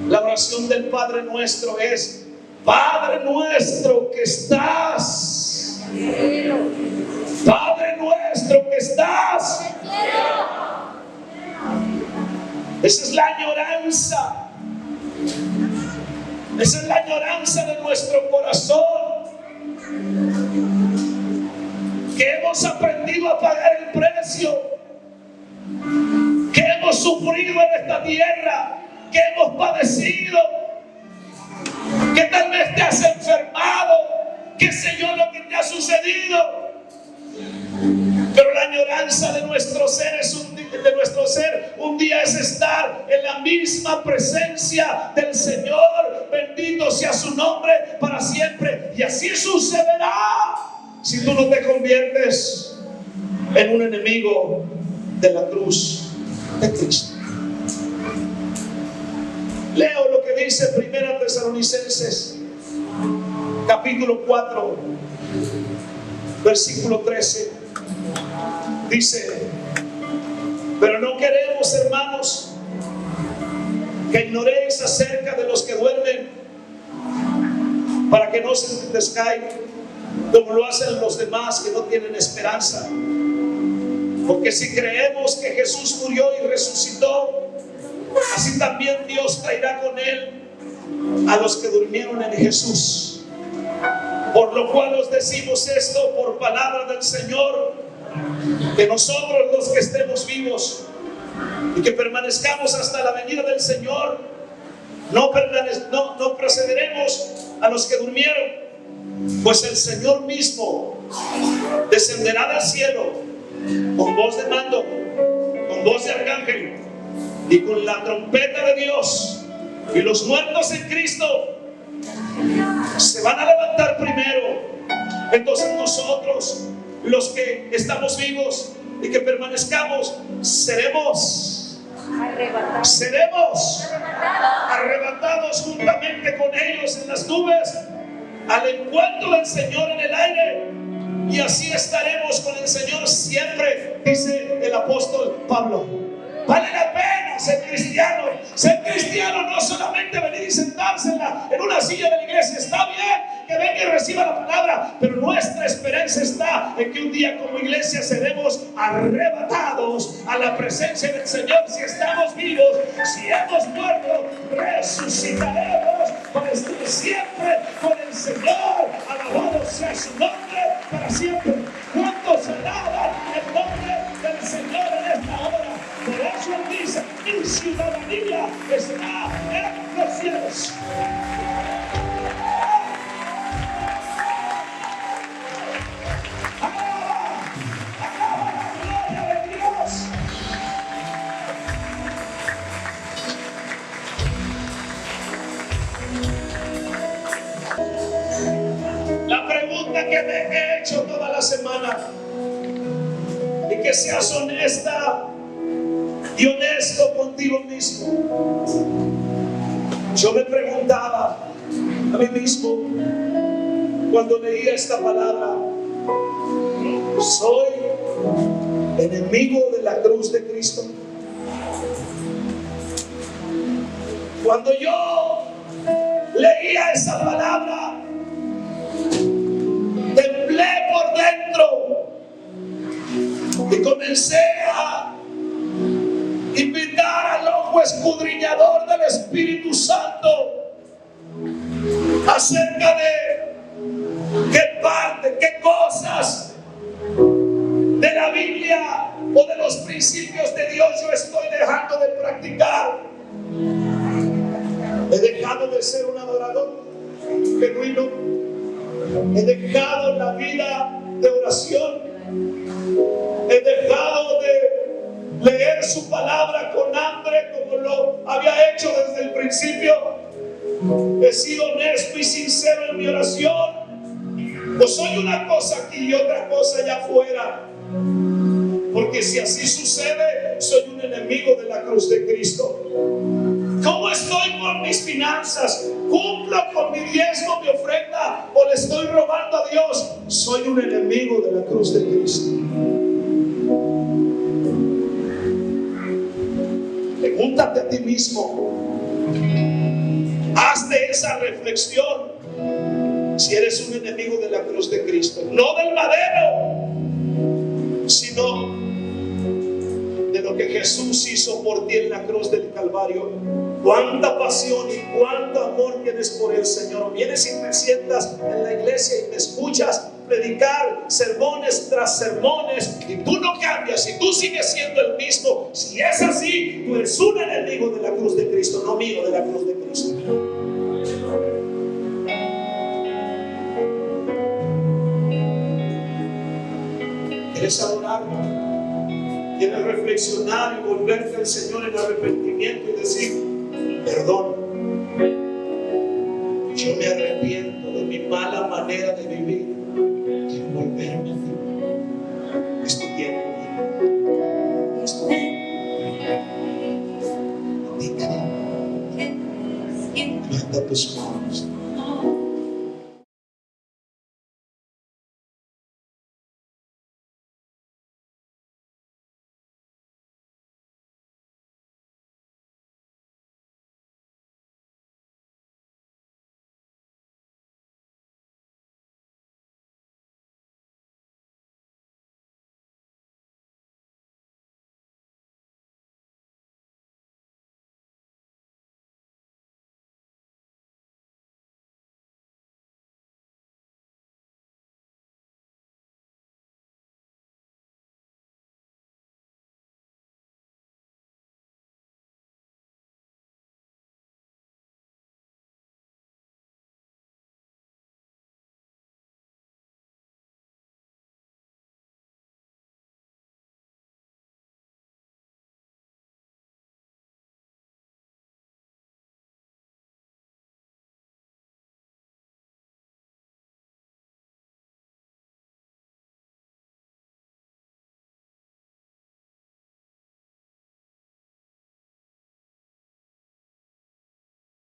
la oración del Padre Nuestro es: Padre nuestro que estás, Padre nuestro que estás. Esa es la añoranza. Esa es la añoranza de nuestro corazón, que hemos aprendido a pagar el precio, que hemos sufrido en esta tierra, que hemos padecido, que tal vez te has enfermado, qué sé yo lo que te ha sucedido. Pero la añoranza de nuestro ser un día es estar en la misma presencia del Señor. Bendito sea su nombre para siempre. Y así sucederá si tú no te conviertes en un enemigo de la cruz de Cristo. Leo lo que dice 1 Tesalonicenses capítulo 4 versículo 13. Dice: pero no queremos, hermanos, que ignoréis acerca de los que duermen, para que no se descaigan como lo hacen los demás que no tienen esperanza. Porque si creemos que Jesús murió y resucitó, así también Dios traerá con él a los que durmieron en Jesús. Por lo cual os decimos esto por palabra del Señor, que nosotros los que estemos vivos y que permanezcamos hasta la venida del Señor, no precederemos a los que durmieron. Pues el Señor mismo descenderá del cielo con voz de mando, con voz de arcángel y con la trompeta de Dios, y los muertos en Cristo se van a levantar primero. Entonces nosotros, los que estamos vivos y que permanezcamos, seremos arrebatados juntamente con ellos en las nubes al encuentro del Señor en el aire, y así estaremos con el Señor siempre, dice el apóstol Pablo. Vale la pena ser cristiano. Ser cristiano no solamente venir y sentarse en una silla de la iglesia. Está bien que venga y reciba la palabra, pero nuestra esperanza está en que un día como iglesia seremos arrebatados a la presencia del Señor. Si estamos vivos, si hemos muerto, resucitaremos para estar siempre con el Señor. Alabado sea su nombre para siempre. ¿Cuántos alaban el nombre del Señor en esta hora? Por eso dice: mi ciudadanía está en los cielos. Alaba la gloria de Dios. La pregunta que me he hecho toda la semana, y que seas honesta y honesto contigo mismo. Yo me preguntaba a mí mismo cuando leía esta palabra: ¿soy enemigo de la cruz de Cristo? Cuando yo leía esa palabra, temblé por dentro y comencé a invitar al ojo escudriñador del Espíritu Santo acerca de qué parte, qué cosas de la Biblia o de los principios de Dios yo estoy dejando de practicar. He dejado de ser un adorador genuino. He dejado la vida de oración. He dejado de leer su palabra con hambre como lo había hecho desde el principio he sido honesto y sincero en mi oración, o soy una cosa aquí y otra cosa allá afuera? Porque si así sucede, soy un enemigo de la cruz de Cristo. ¿Cómo estoy con mis finanzas? ¿Cumplo con mi diezmo, mi ofrenda, o le estoy robando a Dios? Soy un enemigo de la cruz de Cristo. Pregúntate a ti mismo. Haz de esa reflexión si eres un enemigo de la cruz de Cristo. No del madero, sino de lo que Jesús hizo por ti en la cruz del Calvario. Cuánta pasión y cuánto amor tienes por el Señor. Vienes y te sientas en la iglesia y me escuchas predicar sermones tras sermones y tú no cambias y tú sigues siendo el mismo. Si es así, tú eres un enemigo de la cruz de Cristo, no amigo de la cruz de Cristo. ¿Quieres adorar? ¿Quieres reflexionar y volverte al Señor en arrepentimiento y decir: perdón, yo me arrepiento de mi mala manera de vivir, quiero volverme a ti? Es tu tiempo, es tu tiempo. Levanta tus manos.